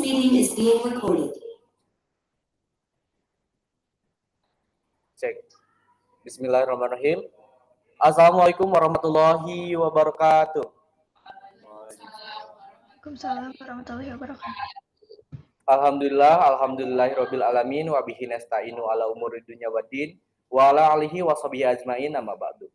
meeting is being recorded. Cek. Bismillahirrahmanirrahim. Assalamualaikum warahmatullahi wabarakatuh. Waalaikumsalam warahmatullahi wabarakatuh. Alhamdulillahirabbil alamin wa bihi nasta'inu ala umuri dunya waddin wa ala alihi washabihi ajmain amma ba'du.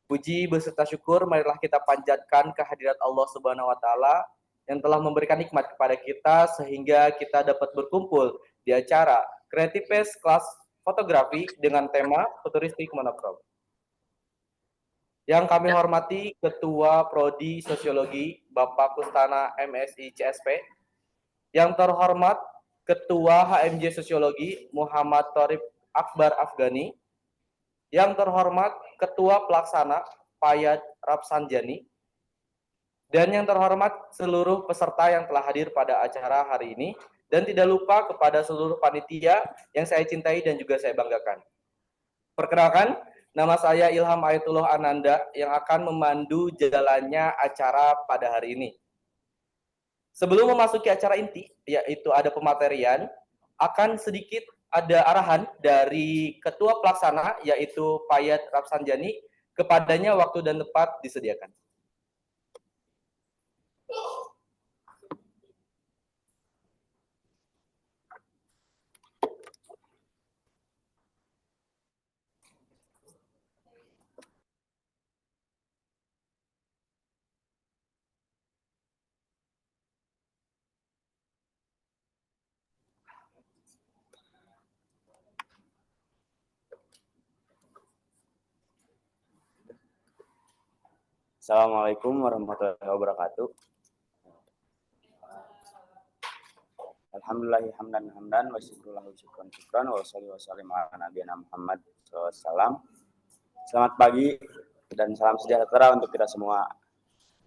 Puji beserta syukur marilah kita panjatkan kehadirat Allah Subhanahu wa taala yang telah memberikan nikmat kepada kita sehingga kita dapat berkumpul di acara Creative Fest kelas fotografi dengan tema futuristik monokrom. Yang kami hormati Ketua Prodi Sosiologi Bapak Kustana MSI CSP, yang terhormat Ketua HMJ Sosiologi Muhammad Thorib Akbar Afghani, yang terhormat Ketua Pelaksana Payat Rapsanjani, dan yang terhormat seluruh peserta yang telah hadir pada acara hari ini, dan tidak lupa kepada seluruh panitia yang saya cintai dan juga saya banggakan. Perkenalkan, nama saya Ilham Ayatullah Ananda yang akan memandu jalannya acara pada hari ini. Sebelum memasuki acara inti, yaitu ada pematerian, akan sedikit ada arahan dari Ketua Pelaksana, yaitu Payat Rapsanjani, kepadanya waktu dan tempat disediakan. Assalamualaikum warahmatullahi wabarakatuh. Alhamdulillahi hamdan wa syukurullahu syukran wa sholli wa sallim ala nabiyina Muhammad SAW. Selamat pagi dan salam sejahtera untuk kita semua.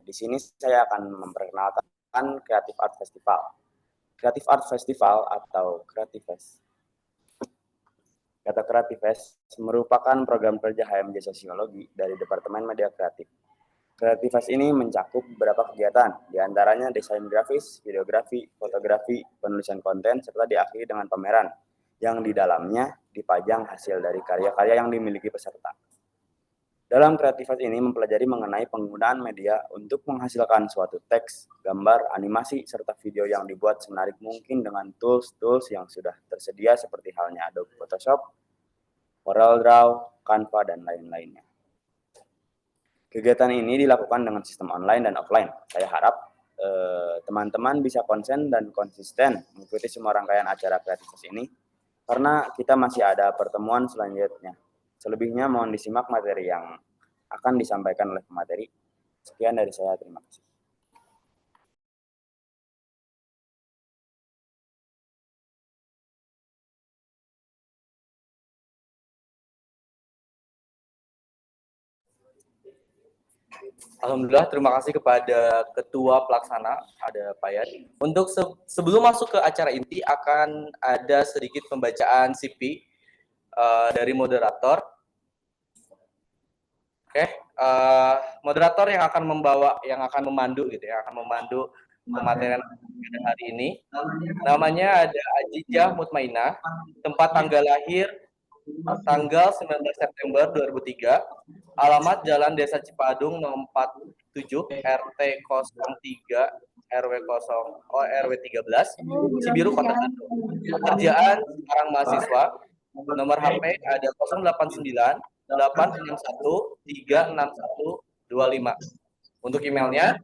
Di sini saya akan memperkenalkan Creative Art Festival. Creative Art Festival atau Creative Fest. Kata Creative Fest merupakan program kerja HMJ Sosiologi dari Departemen Media Kreatif. Creative Fest ini mencakup beberapa kegiatan, diantaranya desain grafis, videografi, fotografi, penulisan konten, serta diakhiri dengan pameran, yang di dalamnya dipajang hasil dari karya-karya yang dimiliki peserta. Dalam Creative Fest ini mempelajari mengenai penggunaan media untuk menghasilkan suatu teks, gambar, animasi, serta video yang dibuat semenarik mungkin dengan tools-tools yang sudah tersedia seperti halnya Adobe Photoshop, CorelDRAW, Canva, dan lain-lainnya. Kegiatan ini dilakukan dengan sistem online dan offline. Saya harap teman-teman bisa konsen dan konsisten mengikuti semua rangkaian acara Creative Fest ini, karena kita masih ada pertemuan selanjutnya. Selebihnya mohon disimak materi yang akan disampaikan oleh pemateri. Sekian dari saya, terima kasih. Alhamdulillah, terima kasih kepada Ketua Pelaksana, ada Payat. Untuk sebelum masuk ke acara inti, akan ada sedikit pembacaan CV dari moderator. Oke, moderator yang akan memandu gitu ya, akan memandu pematerian hari ini. Namanya ada Ajijah Mutmainah, tempat tanggal lahir tanggal 19 September 2003, alamat Jalan Desa Cipadung nomor 47 RT 03 RW 13 Cibiru Kota Bandung. Pekerjaan seorang mahasiswa. Nomor HP ada 089 861 36125. Untuk emailnya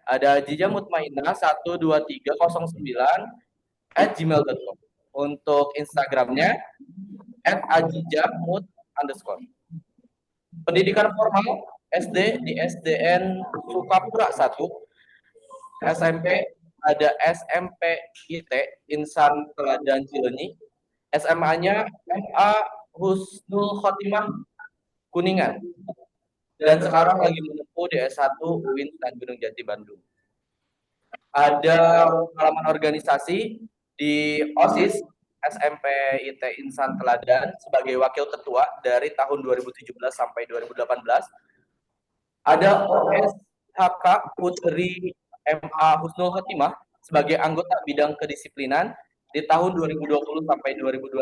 ada jijamutmainah12309@gmail.com. Untuk Instagramnya @ajijamut_. Pendidikan formal SD di SDN Sukapura 1, SMP ada SMP IT Insan Teladan Cileunyi, SMA-nya MA Husnul Khotimah Kuningan, dan sekarang lagi menempuh di S1 UIN Tanjung Jati Bandung. Ada pengalaman organisasi di OSIS SMP IT Insan Teladan sebagai wakil ketua dari tahun 2017 sampai 2018. Ada OSHK Putri MA Husnul Khotimah sebagai anggota bidang kedisiplinan di tahun 2020 sampai 2021.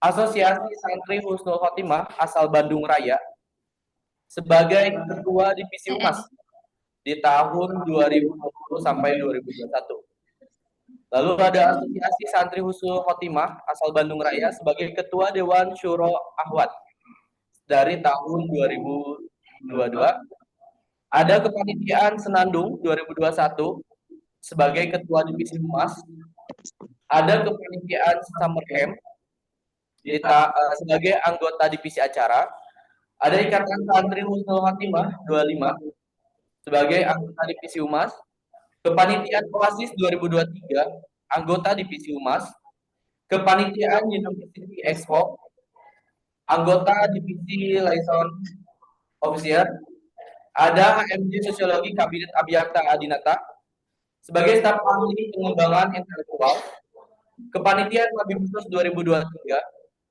Asosiasi Santri Husnul Khotimah asal Bandung Raya sebagai Ketua Divisi Humas di tahun 2020 sampai 2021. Lalu ada Asosiasi Santri Husnul Khotimah asal Bandung Raya sebagai Ketua Dewan Syuro Ahwat dari tahun 2022. Ada Kepanitiaan Senandung 2021 sebagai Ketua Divisi Humas. Ada Kepanitiaan Summer Camp sebagai anggota divisi acara. Ada Ikatan Santri Husnul Khotimah 25 sebagai anggota divisi Humas. Kepanitiaan Oasis 2023 anggota divisi Humas. Kepanitiaan University Expo anggota divisi Liaison Officer. Ada HMJ Sosiologi Kabinet Abiyata Adinata sebagai staf ahli pengembangan intelektual. Kepanitiaan Mabimsus 2023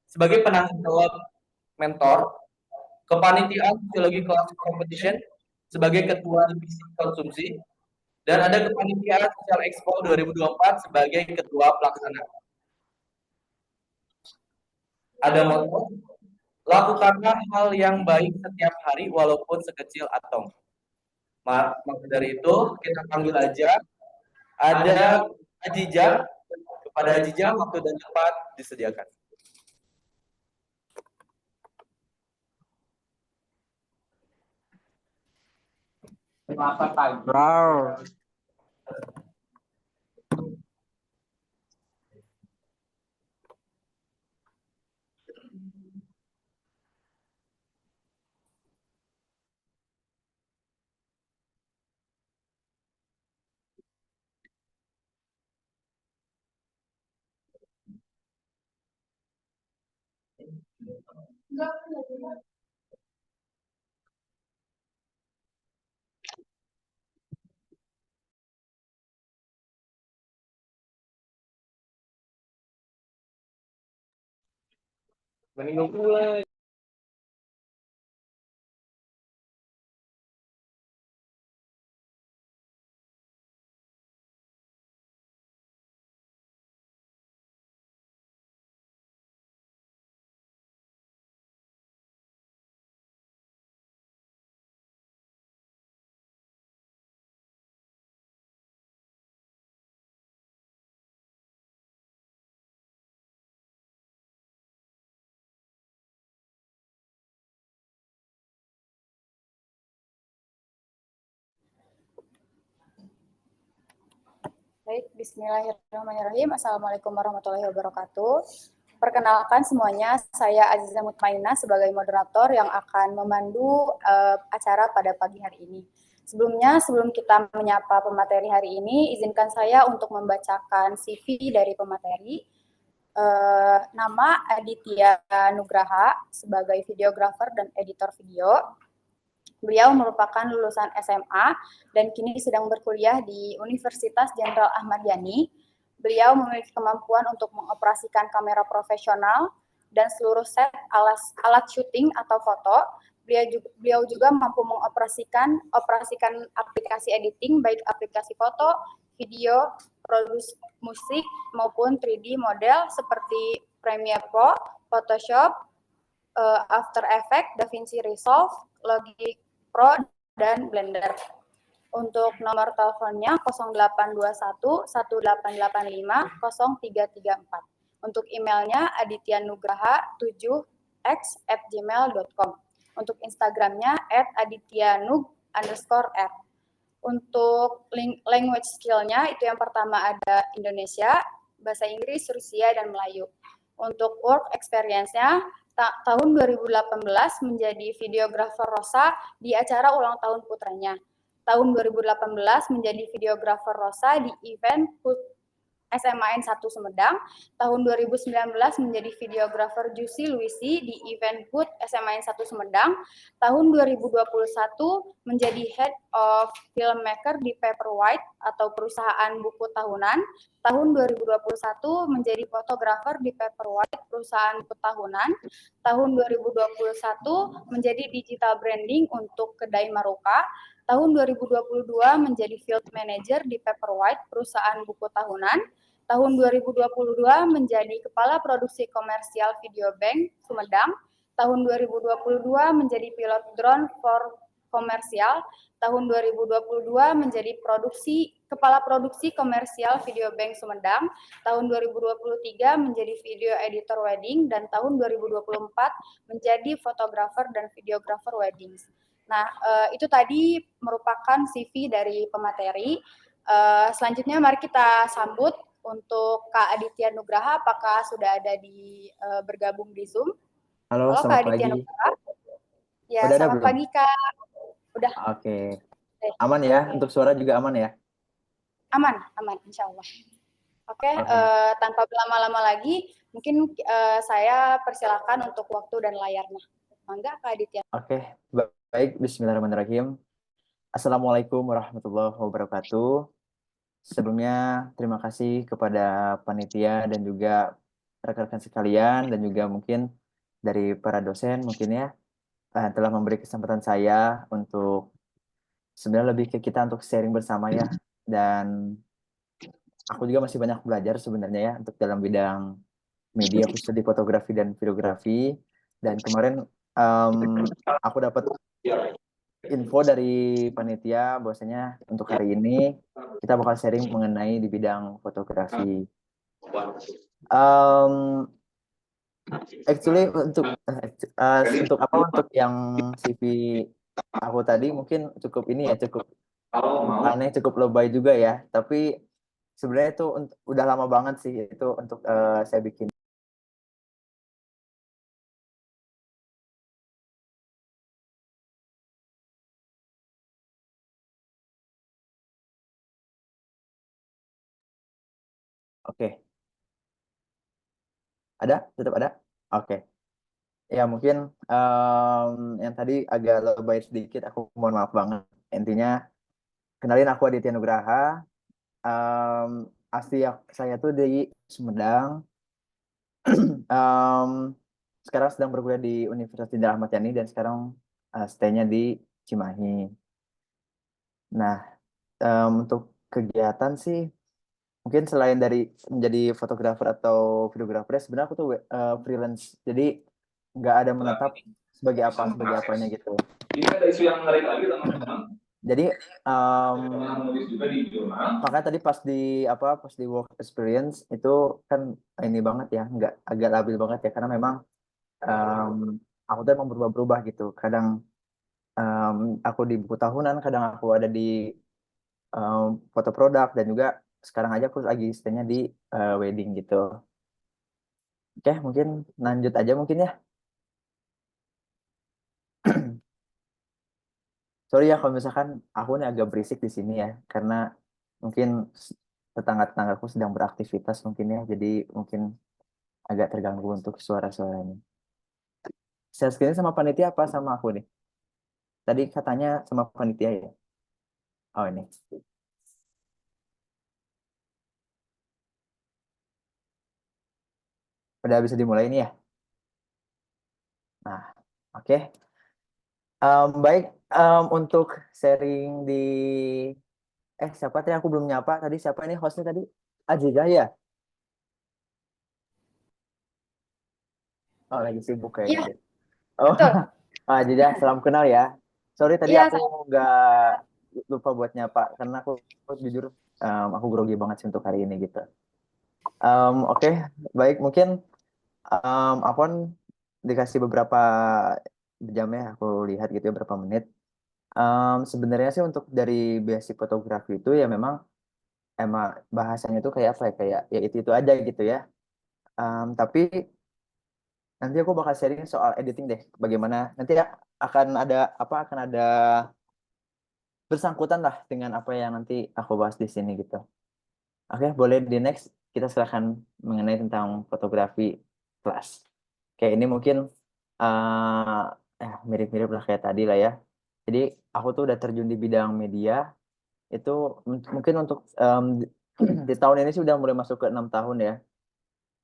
sebagai penanggung jawab mentor. Kepanitiaan Sosiologi Kelas Competition sebagai ketua divisi konsumsi, dan ada Kepanitiaan Sosial Expo 2024 sebagai ketua pelaksana. Ada moto, lakukanlah hal yang baik setiap hari walaupun sekecil atom. Maka dari itu kita panggil aja, ada Ajija. Kepada Ajija waktu dan tempat disediakan. Selamat pagi, bro. Mending mulai. Baik, bismillahirrahmanirrahim. Assalamualaikum warahmatullahi wabarakatuh. Perkenalkan semuanya, saya Aziza Mutmainah sebagai moderator yang akan memandu acara pada pagi hari ini. Sebelumnya, sebelum kita menyapa pemateri hari ini, izinkan saya untuk membacakan CV dari pemateri. Nama Aditya Nugraha sebagai videografer dan editor video. Beliau merupakan lulusan SMA dan kini sedang berkuliah di Universitas Jenderal Ahmad Yani. Beliau memiliki kemampuan untuk mengoperasikan kamera profesional dan seluruh set alat syuting atau foto. Beliau juga mampu mengoperasikan aplikasi editing, baik aplikasi foto, video, produksi musik, maupun 3D model seperti Premiere Pro, Photoshop, After Effects, DaVinci Resolve, Logic Pro, dan Blender. Untuk nomor teleponnya 0821 1885 0334. Untuk emailnya adityanugraha7x@gmail.com. Untuk Instagramnya @adityanug_r. Untuk language skill-nya itu yang pertama ada Indonesia, bahasa Inggris, Rusia, dan Melayu. Untuk work experience-nya tahun 2018 menjadi videografer Rosa di acara ulang tahun putranya. Tahun 2018 menjadi videografer Rosa di event SMAN 1 Sumedang. Tahun 2019 menjadi videografer Juicy Luisi di event HUT SMAN 1 Sumedang. Tahun 2021 menjadi Head of Filmmaker di Paperwhite atau perusahaan buku tahunan. Tahun 2021 menjadi fotografer di Paperwhite, perusahaan buku tahunan. Tahun 2021 menjadi digital branding untuk kedai Maruka. Tahun 2022 menjadi Field Manager di Paperwhite, perusahaan buku tahunan. Tahun 2022 menjadi Kepala Produksi Komersial Video Bank Sumedang. Tahun 2022 menjadi pilot drone for komersial. Tahun 2022 menjadi Kepala Produksi Komersial Video Bank Sumedang. Tahun 2023 menjadi Video Editor Wedding, dan tahun 2024 menjadi fotografer dan videografer wedding. Nah, itu tadi merupakan CV dari pemateri. Selanjutnya mari kita sambut untuk Kak Aditya Nugraha, apakah sudah ada bergabung di Zoom? Halo, Halo Kak selamat Aditya pagi. Nugraha. Ya, Udah ada selamat belum? pagi Kak. Udah. Oke. Aman ya? Untuk suara juga aman ya? Aman, insya Allah. Oke, tanpa berlama-lama lagi, mungkin saya persilakan untuk waktu dan layarnya. Mangga Kak Aditya. Oke, baik. Bismillahirrahmanirrahim. Assalamualaikum warahmatullahi wabarakatuh. Sebelumnya terima kasih kepada panitia dan juga rekan-rekan sekalian dan juga mungkin dari para dosen mungkin ya telah memberi kesempatan saya untuk sebenarnya lebih ke kita untuk sharing bersama ya, dan aku juga masih banyak belajar sebenarnya ya untuk dalam bidang media khususnya di fotografi dan videografi. Dan kemarin aku dapat info dari panitia bahwasanya untuk hari ini kita bakal sharing mengenai di bidang fotografi. Actually untuk yang CV aku tadi mungkin cukup ini ya, cukup aneh, cukup lebay juga ya. Tapi sebenarnya itu udah lama banget sih itu untuk saya bikin. Oke. Ada? Tetap ada? Oke. Ya mungkin yang tadi agak lebay sedikit, aku mohon maaf banget. Intinya, kenalin aku Aditya Nugraha. Asli saya tuh di Sumedang. Sekarang sedang berkuliah di Universitas Jenderal Ahmad Yani dan sekarang stay-nya di Cimahi. Nah, untuk kegiatan sih, mungkin selain dari menjadi fotografer atau videografer, sebenarnya aku tuh freelance. Jadi nggak ada menetap sebagai apanya gitu. Ini ada isu yang menarik lagi teman-teman. Jadi Nulis juga di jurnal. makanya tadi pas di work experience itu kan ini banget ya, nggak agak labil banget ya, karena memang aku tuh emang berubah-berubah gitu. Kadang aku di buku tahunan, kadang aku ada di foto produk, dan juga sekarang aja aku lagi stay-nya di wedding gitu. Oke, mungkin lanjut aja mungkin ya. Sorry ya kalau misalkan aku nih agak berisik di sini ya, karena mungkin tetangga-tetanggaku sedang beraktivitas mungkin ya, jadi mungkin agak terganggu untuk suara-suaranya. Share screen sama panitia apa sama aku nih? Tadi katanya sama panitia ya? Oh ini. Udah bisa dimulai ini ya? Nah, oke. Baik, untuk sharing di... siapa tadi aku belum nyapa tadi? Siapa ini hostnya tadi? Aziza ya? Oh, lagi sibuk kayaknya Iya, deh. Oh, betul. Aziza, salam kenal ya. Sorry tadi Iya, aku nggak lupa buat nyapa, karena aku jujur aku grogi banget sih untuk hari ini gitu. Oke, baik, mungkin Afwan dikasih beberapa jam ya, aku lihat gitu ya, berapa menit. Sebenarnya sih untuk dari basic fotografi itu ya memang emang bahasanya itu kayak apa ya, kayak ya itu aja gitu ya. Tapi nanti aku bakal sharing soal editing deh, bagaimana nanti ya akan ada bersangkutan lah dengan apa yang nanti aku bahas di sini gitu. Oke, boleh di next kita silakan mengenai tentang fotografi kelas. Kayak ini mungkin mirip-mirip lah kayak tadi lah ya. Jadi aku tuh udah terjun di bidang media itu mungkin untuk di tahun ini sih udah mulai masuk ke 6 tahun ya.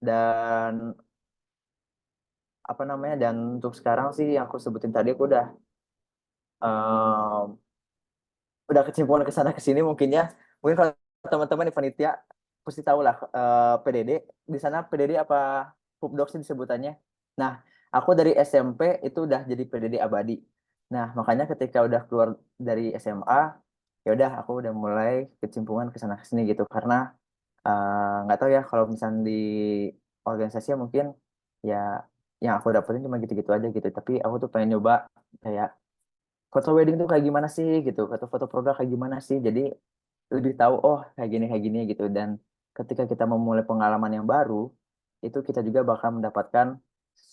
Dan apa namanya, dan untuk sekarang sih yang aku sebutin tadi aku udah udah kecimpungan ke sana ke sini mungkin ya. Mungkin kalau teman-teman di panitia pasti tahu lah PDD. Di sana PDD apa Pupdoks sih disebutannya. Nah, aku dari SMP itu udah jadi PDD abadi. Nah, makanya ketika udah keluar dari SMA, ya udah aku udah mulai kecimpungan ke sana ke sini gitu karena nggak tahu ya kalau misalnya di organisasi mungkin ya yang aku dapetin cuma gitu-gitu aja gitu. Tapi aku tuh pengen nyoba kayak foto wedding tuh kayak gimana sih gitu, foto-foto produk kayak gimana sih. Jadi lebih tahu oh kayak gini gitu. Dan ketika kita memulai pengalaman yang baru, itu kita juga bakal mendapatkan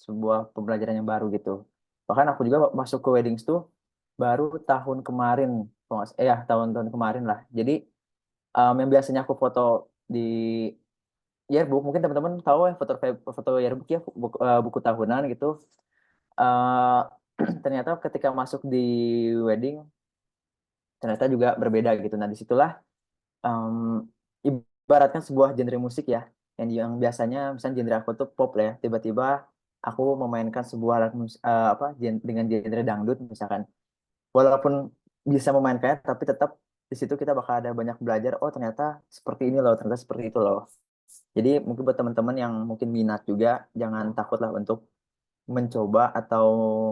sebuah pembelajaran yang baru gitu. Bahkan aku juga masuk ke weddings tuh baru tahun kemarin, ya tahun-tahun kemarin lah. Jadi yang biasanya aku foto di yearbook, mungkin teman-teman tahu ya foto foto yearbook ya buku tahunan gitu. Eh ternyata ketika masuk di wedding ternyata juga berbeda gitu. Nah, disitulah ibaratkan sebuah genre musik ya, yang biasanya misalnya genre aku tuh pop lah ya, tiba-tiba aku memainkan sebuah alat dengan genre dangdut misalkan. Walaupun bisa memainkannya, tapi tetap di situ kita bakal ada banyak belajar. Oh ternyata seperti ini loh, ternyata seperti itu loh. Jadi mungkin buat teman-teman yang mungkin minat juga, jangan takut lah untuk mencoba atau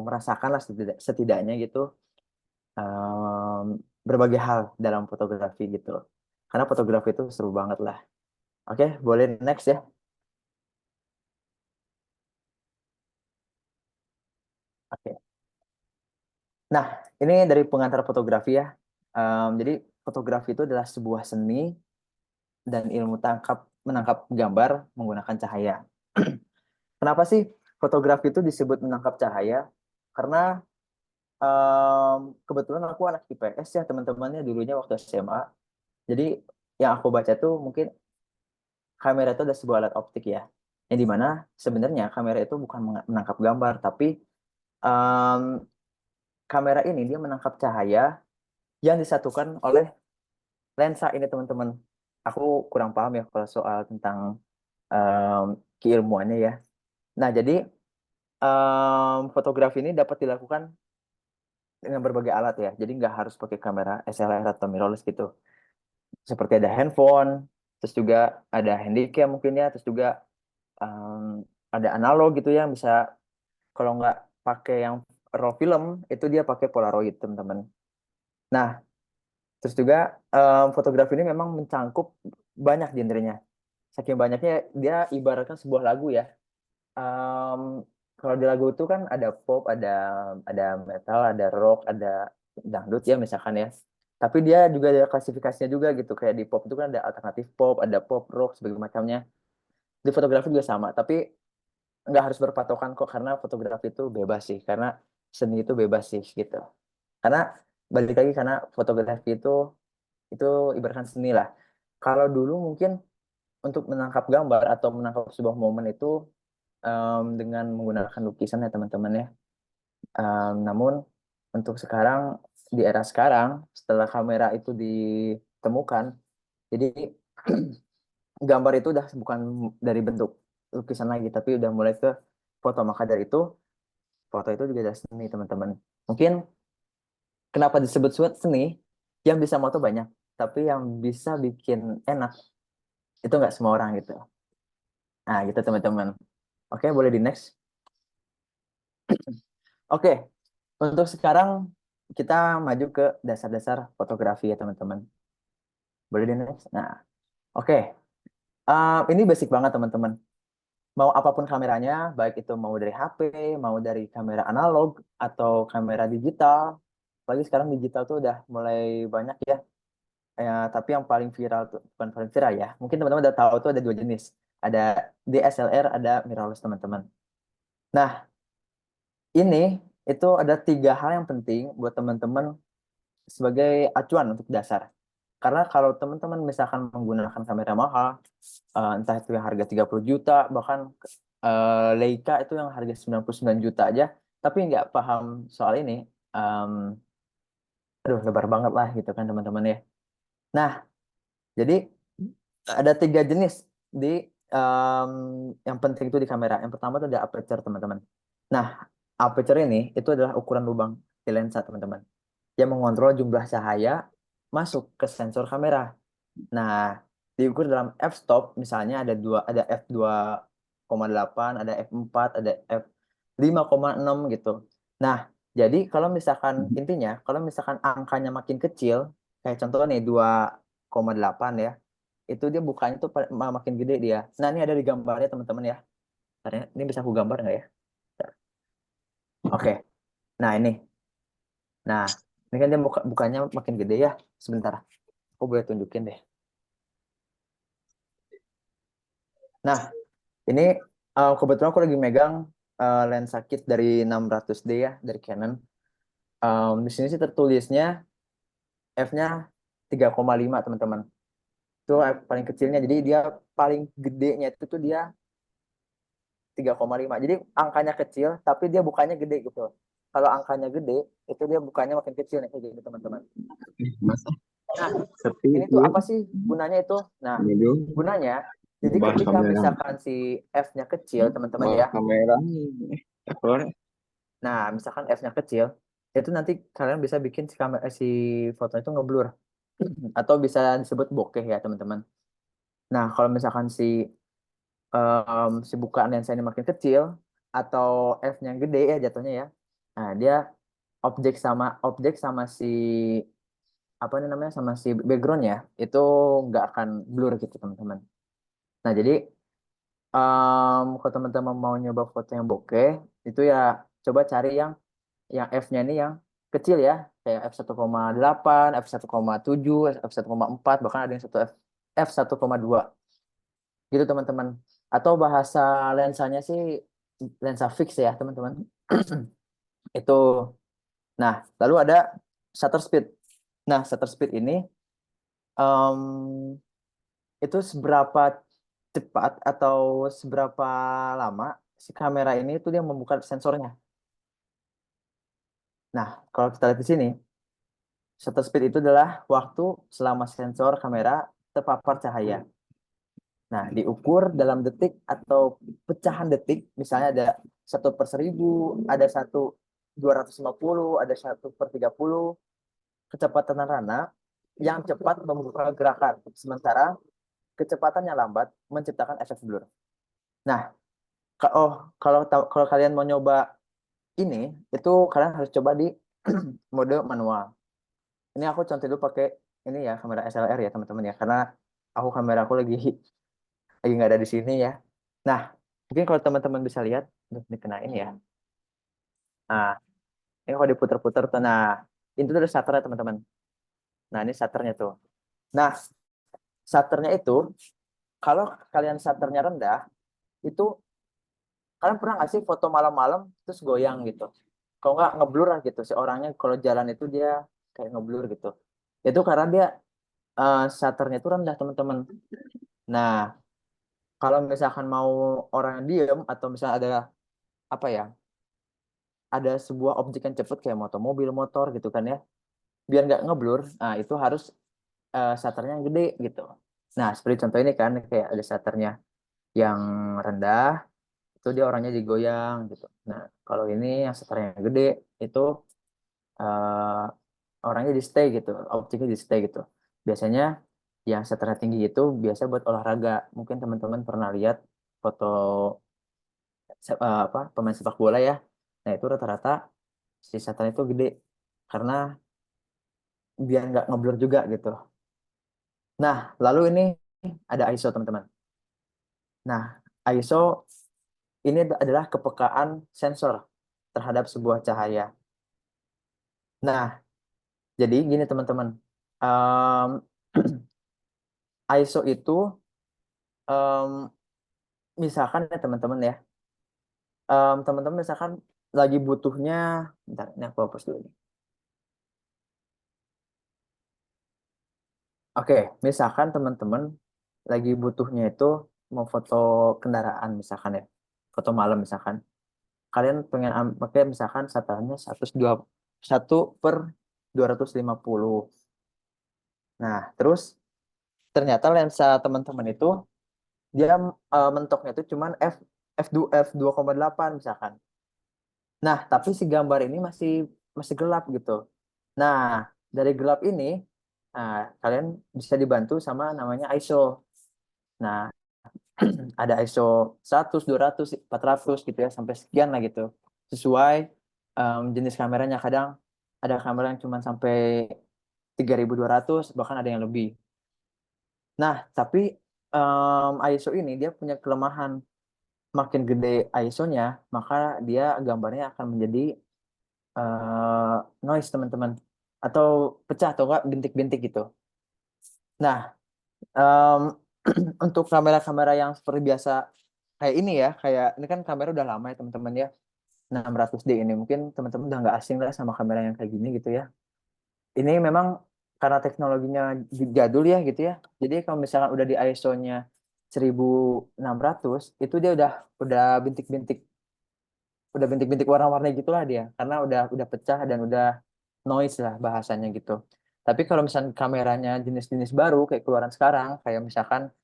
merasakan lah setidaknya gitu em, berbagai hal dalam fotografi gitu. Karena fotografi itu seru banget lah. Oke, boleh next ya. Oke. Nah, ini dari pengantar fotografi ya. Jadi fotografi itu adalah sebuah seni dan ilmu menangkap gambar menggunakan cahaya. Kenapa sih fotografi itu disebut menangkap cahaya? Karena kebetulan aku anak IPS ya teman-temannya dulunya waktu SMA. Jadi yang aku baca tuh mungkin kamera itu ada sebuah alat optik ya. Yang dimana sebenarnya kamera itu bukan menangkap gambar, tapi em, kamera ini dia menangkap cahaya yang disatukan oleh lensa ini teman-teman. Aku kurang paham ya kalau soal tentang em, keilmuannya ya. Nah, jadi fotografi ini dapat dilakukan dengan berbagai alat ya. Jadi nggak harus pakai kamera SLR atau mirrorless gitu. Seperti ada handphone, terus juga ada handycam mungkin ya, terus juga ada analog gitu ya, bisa kalau nggak pakai yang raw film, itu dia pakai Polaroid teman-teman. Nah, terus juga fotografi ini memang mencangkup banyak genrenya. Saking banyaknya dia ibaratkan sebuah lagu ya. Em, Kalau di lagu itu kan ada pop, ada metal, ada rock, ada dangdut ya misalkan ya. Tapi dia juga ada klasifikasinya juga gitu. Kayak di pop itu kan ada alternatif pop, ada pop rock sebagainya macamnya. Di fotografi juga sama. Tapi nggak harus berpatokan kok karena fotografi itu bebas sih. Karena seni itu bebas sih gitu. Karena balik lagi karena fotografi itu ibaratkan seni lah. Kalau dulu mungkin untuk menangkap gambar atau menangkap sebuah momen itu dengan menggunakan lukisan ya teman-teman ya. Namun untuk sekarang di era sekarang setelah kamera itu ditemukan, jadi gambar itu udah bukan dari bentuk lukisan lagi, tapi udah mulai ke foto. Maka dari itu foto itu juga ada seni teman-teman. Mungkin kenapa disebut seni? Yang bisa moto banyak, tapi yang bisa bikin enak itu nggak semua orang gitu. Nah gitu teman-teman. Oke, boleh di next. Oke, untuk sekarang kita maju ke dasar-dasar fotografi ya teman-teman. Boleh di next. Nah, oke. Ini basic banget teman-teman. Mau apapun kameranya, baik itu mau dari HP, mau dari kamera analog atau kamera digital. Apalagi sekarang digital tuh udah mulai banyak ya. Tapi yang paling viral tuh bukan paling viral ya. Mungkin teman-teman udah tahu tuh ada dua jenis. Ada DSLR, ada mirrorless teman-teman. Nah, ini itu ada tiga hal yang penting buat teman-teman sebagai acuan untuk dasar. Karena kalau teman-teman misalkan menggunakan kamera mahal, entah itu yang harga 30 juta, bahkan Leica itu yang harga 99 juta aja, tapi nggak paham soal ini, em, aduh lebar banget lah gitu kan teman-teman ya. Nah, jadi ada tiga jenis di em, yang penting itu di kamera. Yang pertama itu ada aperture teman-teman. Nah, aperture ini itu adalah ukuran lubang di lensa teman-teman. Yang mengontrol jumlah cahaya masuk ke sensor kamera. Nah, diukur dalam f-stop misalnya ada f2,8, ada f4, ada f5,6 gitu. Nah, jadi kalau misalkan intinya kalau misalkan angkanya makin kecil, kayak contoh nih 2,8 ya, itu dia bukanya tuh makin gede dia. Nah, ini ada di gambarnya teman-teman ya. Karena ini bisa aku gambar nggak ya? Oke. Nah, ini. Nah, ini kan dia bukanya makin gede ya. Sebentar. Aku boleh tunjukin deh. Nah, ini kebetulan aku lagi megang lensa kit dari 600D ya, dari Canon. Di sini sih tertulisnya f-nya 3,5 teman-teman. Itu paling kecilnya. Jadi dia paling gedenya itu tuh dia 3,5. Jadi angkanya kecil, tapi dia bukannya gede gitu. Kalau angkanya gede, itu dia bukannya makin kecil nih, kayak gitu teman-teman. Nah, ini tuh apa sih gunanya itu? Nah, gunanya, jadi ketika misalkan si f-nya kecil, teman-teman ya. Kamera. Nah, misalkan f-nya kecil, itu nanti kalian bisa bikin si foto itu ngeblur. Atau bisa disebut bokeh ya, teman-teman. Nah, kalau misalkan si bukaan lensa ini makin kecil, atau f-nya gede ya jatuhnya ya. Nah, dia objek sama si apa ini namanya sama si backgroundnya itu nggak akan blur gitu teman-teman. Nah jadi kalau teman-teman mau nyoba foto yang bokeh itu ya coba cari yang f-nya ini yang kecil ya kayak f1,8, f1,7, f1,4 bahkan ada yang f1,2 gitu teman-teman. Atau bahasa lensanya sih lensa fix ya teman-teman. Itu. Nah lalu ada shutter speed. Nah shutter speed ini em, itu seberapa cepat atau seberapa lama si kamera ini itu dia membuka sensornya. Nah, kalau kita lihat di sini, shutter speed itu adalah waktu selama sensor kamera terpapar cahaya. Nah, diukur dalam detik atau pecahan detik, misalnya ada 1/1000, ada 1/250, ada 1/30, kecepatan rana yang cepat membuka gerakan, sementara kecepatannya lambat menciptakan efek blur. Nah, kalau kalian mau nyoba ini, itu kalian harus coba di mode manual. Ini aku contoh dulu pakai ini ya kamera SLR ya teman-teman ya, karena kamera aku lagi nggak ada di sini ya. Nah, mungkin kalau teman-teman bisa lihat, dikenain ya. Nah, ini kalau diputer-puter tuh, nah itu tuh shutternya teman-teman. Nah, ini shutternya tuh. Nah, shutternya itu kalau kalian shutternya rendah, itu kalian pernah nggak sih foto malam-malam terus goyang gitu? Kalau nggak ngeblur lah gitu. Si orangnya kalau jalan itu dia kayak ngeblur gitu. Itu karena dia shutternya itu rendah teman-teman. Nah, kalau misalkan mau orang diem atau misalnya ada apa ya, ada sebuah objek yang cepet kayak mobil motor gitu kan ya, biar nggak ngeblur, nah itu harus shutternya yang gede gitu. Nah, seperti contoh ini kan kayak ada shutternya yang rendah, itu dia orangnya digoyang gitu. Nah, kalau ini yang shutternya yang gede itu uh, orangnya di stay gitu, objeknya di stay gitu. Biasanya yang shutternya tinggi itu biasa buat olahraga. Mungkin teman-teman pernah lihat foto apa pemain sepak bola ya. Nah, itu rata-rata si shutternya itu gede karena biar nggak ngeblur juga gitu. Nah, lalu ini ada ISO teman-teman. Nah, ISO ini adalah kepekaan sensor terhadap sebuah cahaya. Nah, jadi gini teman-teman, um, ISO itu misalkan ya teman-teman ya, teman-teman misalkan lagi butuhnya, bentar, ini aku hapus dulu nih. Oke, misalkan teman-teman lagi butuhnya itu mau foto kendaraan misalkan ya, foto malam misalkan. Kalian pengen pakai misalkan shutternya 1/250. Nah, terus ternyata lensa teman-teman itu dia mentoknya itu cuman f2,8 misalkan. Nah, tapi si gambar ini masih masih gelap gitu. Nah, dari gelap ini Nah, kalian bisa dibantu sama namanya ISO. Nah, ada ISO 100, 200, 400 gitu ya, sampai sekian lah gitu. Sesuai jenis kameranya. Kadang ada kamera yang cuma sampai 3200, bahkan ada yang lebih. Nah, tapi ISO ini dia punya kelemahan. Makin gede ISO-nya, maka dia gambarnya akan menjadi noise, teman-teman. Atau pecah atau enggak bintik-bintik gitu. Nah, em, untuk kamera-kamera yang seperti biasa kayak ini ya, kayak ini kan kamera udah lama ya teman-teman ya, 600D ini mungkin teman-teman udah nggak asing lah sama kamera yang kayak gini gitu ya. Ini memang karena teknologinya jadul ya gitu ya. Jadi kalau misalkan udah di ISO-nya 1600, itu dia udah bintik-bintik, warna-warni gitulah dia, karena udah pecah dan udah noise lah bahasanya gitu. Tapi kalau misalkan kameranya jenis-jenis baru kayak keluaran sekarang, kayak misalkan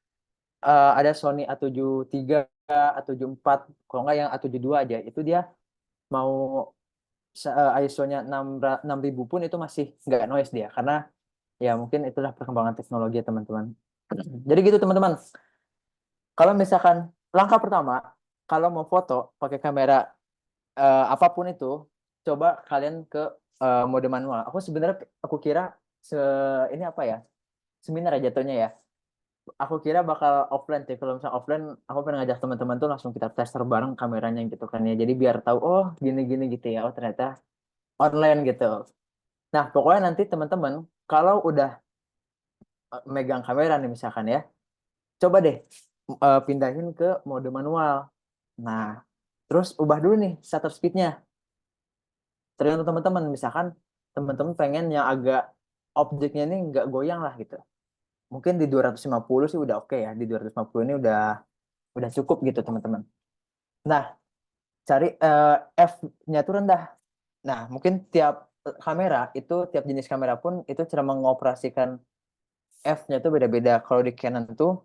ada Sony A73, A74, kalau nggak yang A72 aja, itu dia mau ISO-nya 6000 pun itu masih nggak noise dia, karena ya mungkin itulah perkembangan teknologi ya teman-teman. Jadi gitu teman-teman. Kalau misalkan langkah pertama, kalau mau foto pakai kamera apapun itu, coba kalian ke mode manual. Aku kira se ini apa ya, seminar ya jatuhnya ya. Aku kira bakal offline sih. Kalau misalnya offline, aku pengen ngajak teman-teman tuh langsung kita tester bareng kameranya gitu kan ya. Jadi biar tahu, oh gini-gini gitu ya. Oh ternyata online gitu. Nah pokoknya nanti teman-teman kalau udah megang kamera nih misalkan ya, coba deh pindahin ke mode manual. Nah terus ubah dulu nih shutter speednya. Tergantung teman-teman. Misalkan teman-teman pengen yang agak objeknya ini nggak goyang lah gitu. Mungkin di 250 sih udah oke ya. Di 250 ini udah cukup gitu teman-teman. Nah, cari F-nya itu rendah. Nah, mungkin tiap kamera itu, tiap jenis kamera pun itu cara mengoperasikan F-nya itu beda-beda. Kalau di Canon tuh,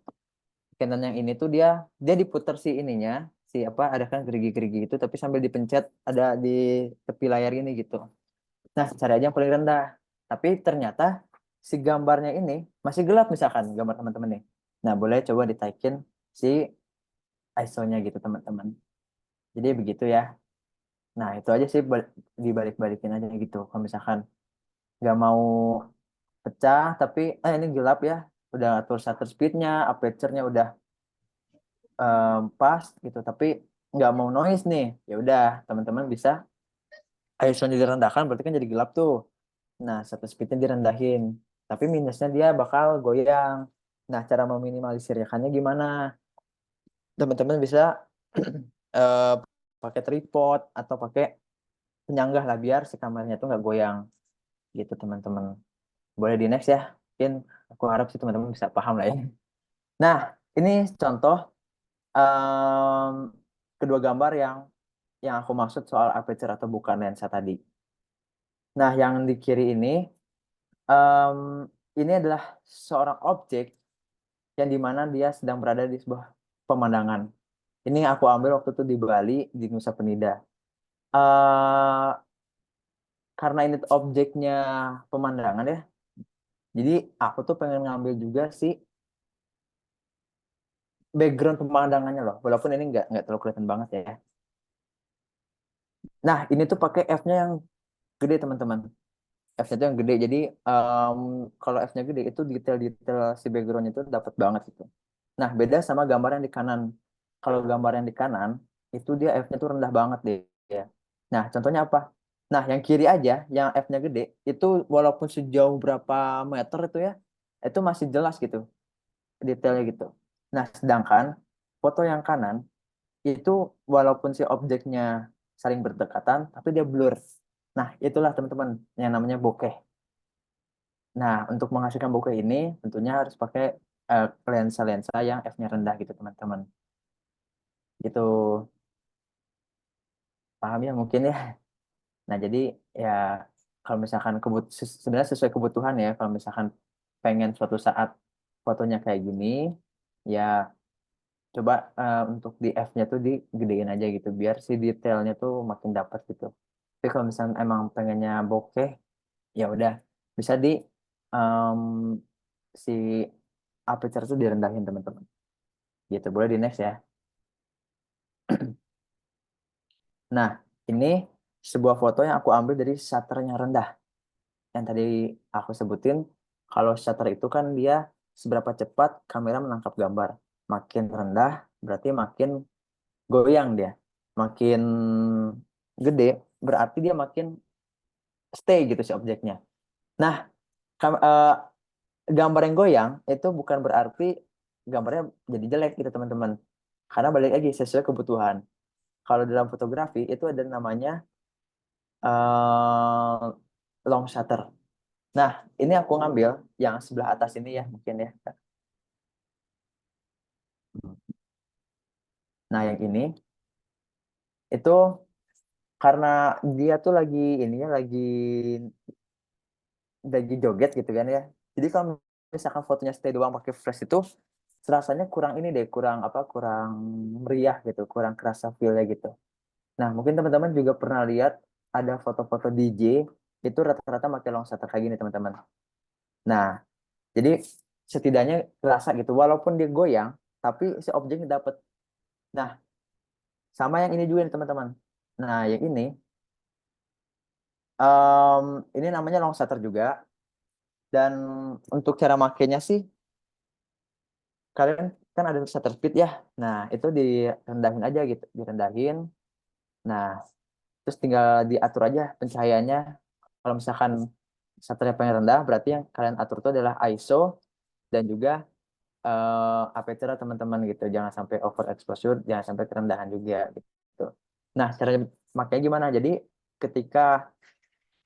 Canon yang ini tuh dia diputar si ininya, si apa, ada kan gerigi-gerigi itu, tapi sambil dipencet ada di tepi layar ini gitu. Nah, cari aja yang paling rendah. Tapi ternyata si gambarnya ini masih gelap misalkan gambar teman-teman nih. Nah, boleh coba ditaikin si ISO-nya gitu teman-teman. Jadi begitu ya. Nah, itu aja sih dibalik-balikin aja gitu. Kalau misalkan nggak mau pecah, tapi ini gelap ya, udah atur shutter speednya, aperture-nya udah pas gitu, tapi nggak mau noise nih, ya udah teman-teman bisa ISO-nya direndahkan, berarti kan jadi gelap tuh. Nah, shutter speednya direndahin, tapi minusnya dia bakal goyang. Nah, cara meminimalisirkannya gimana? Teman-teman bisa eh, pakai tripod atau pakai penyanggah lah biar si kameranya tuh nggak goyang gitu teman-teman. Boleh di next ya. Mungkin aku harap sih teman-teman bisa paham lah ya. Nah, ini contoh em, kedua gambar yang aku maksud soal aperture atau bukan lensa tadi. Nah, yang di kiri em, ini adalah seorang objek yang dimana dia sedang berada di sebuah pemandangan. Ini aku ambil waktu itu di Bali, di Nusa Penida. eh karena ini tuh objeknya pemandangan ya, jadi aku tuh pengen ngambil juga sih background pemandangannya loh, walaupun ini nggak terlalu kelihatan banget ya. Nah, ini tuh pakai F-nya yang gede teman-teman. F-nya tuh yang gede, jadi em, kalau F-nya gede itu detail-detail si backgroundnya itu dapat banget gitu. Nah, beda sama gambar yang di kanan. Kalau gambar yang di kanan itu dia F-nya tuh rendah banget deh ya. Nah, contohnya apa? Nah, yang kiri aja, yang F-nya gede, itu walaupun sejauh berapa meter itu ya, itu masih jelas gitu detailnya gitu. Nah, sedangkan foto yang kanan itu walaupun si objeknya saling berdekatan, tapi dia blur. Nah, itulah teman-teman yang namanya bokeh. Nah, untuk menghasilkan bokeh ini tentunya harus pakai lensa-lensa yang f-nya rendah gitu teman-teman. Gitu, paham ya mungkin ya. Nah, jadi ya kalau misalkan sebenarnya sesuai kebutuhan ya, kalau misalkan pengen suatu saat fotonya kayak gini, ya coba untuk di F-nya tuh digedein aja gitu biar si detailnya tuh makin dapat gitu. Tapi kalau misalnya emang pengennya bokeh, ya udah bisa di em, si aperture itu direndahin teman-teman. Gitu, boleh di next ya. Nah, ini sebuah foto yang aku ambil dari shutternya rendah. Yang tadi aku sebutin, kalau shutter itu kan dia seberapa cepat kamera menangkap gambar. Makin rendah, berarti makin goyang dia. Makin gede, berarti dia makin stay gitu si objeknya. Nah, gambar yang goyang itu bukan berarti gambarnya jadi jelek gitu teman-teman. Karena balik lagi sesuai kebutuhan. Kalau dalam fotografi itu ada namanya eh, long shutter. Nah, ini aku ngambil yang sebelah atas ini ya mungkin ya. Nah, yang ini itu karena dia tuh lagi ini ya lagi joget gitu kan ya. Jadi kalau misalkan fotonya stay doang pakai flash itu rasanya kurang ini deh, kurang meriah gitu, kurang kerasa feel-nya gitu. Nah, mungkin teman-teman juga pernah lihat ada foto-foto DJ itu rata-rata pakai long shutter kayak gini teman-teman. Nah, jadi setidaknya kerasa gitu walaupun dia goyang tapi si objeknya dapat. Nah, sama yang ini juga nih teman-teman. Nah, yang ini namanya long shutter juga. Dan untuk cara makainya sih, kalian kan ada shutter speed ya. Nah, itu direndahin aja gitu, direndahin. Nah, terus tinggal diatur aja pencahayaannya. Kalau misalkan shutternya pengen rendah, berarti yang kalian atur itu adalah ISO dan juga aperture teman-teman gitu. Jangan sampai overexposure, jangan sampai kerendahan juga gitu. Nah, cara makanya gimana? Jadi ketika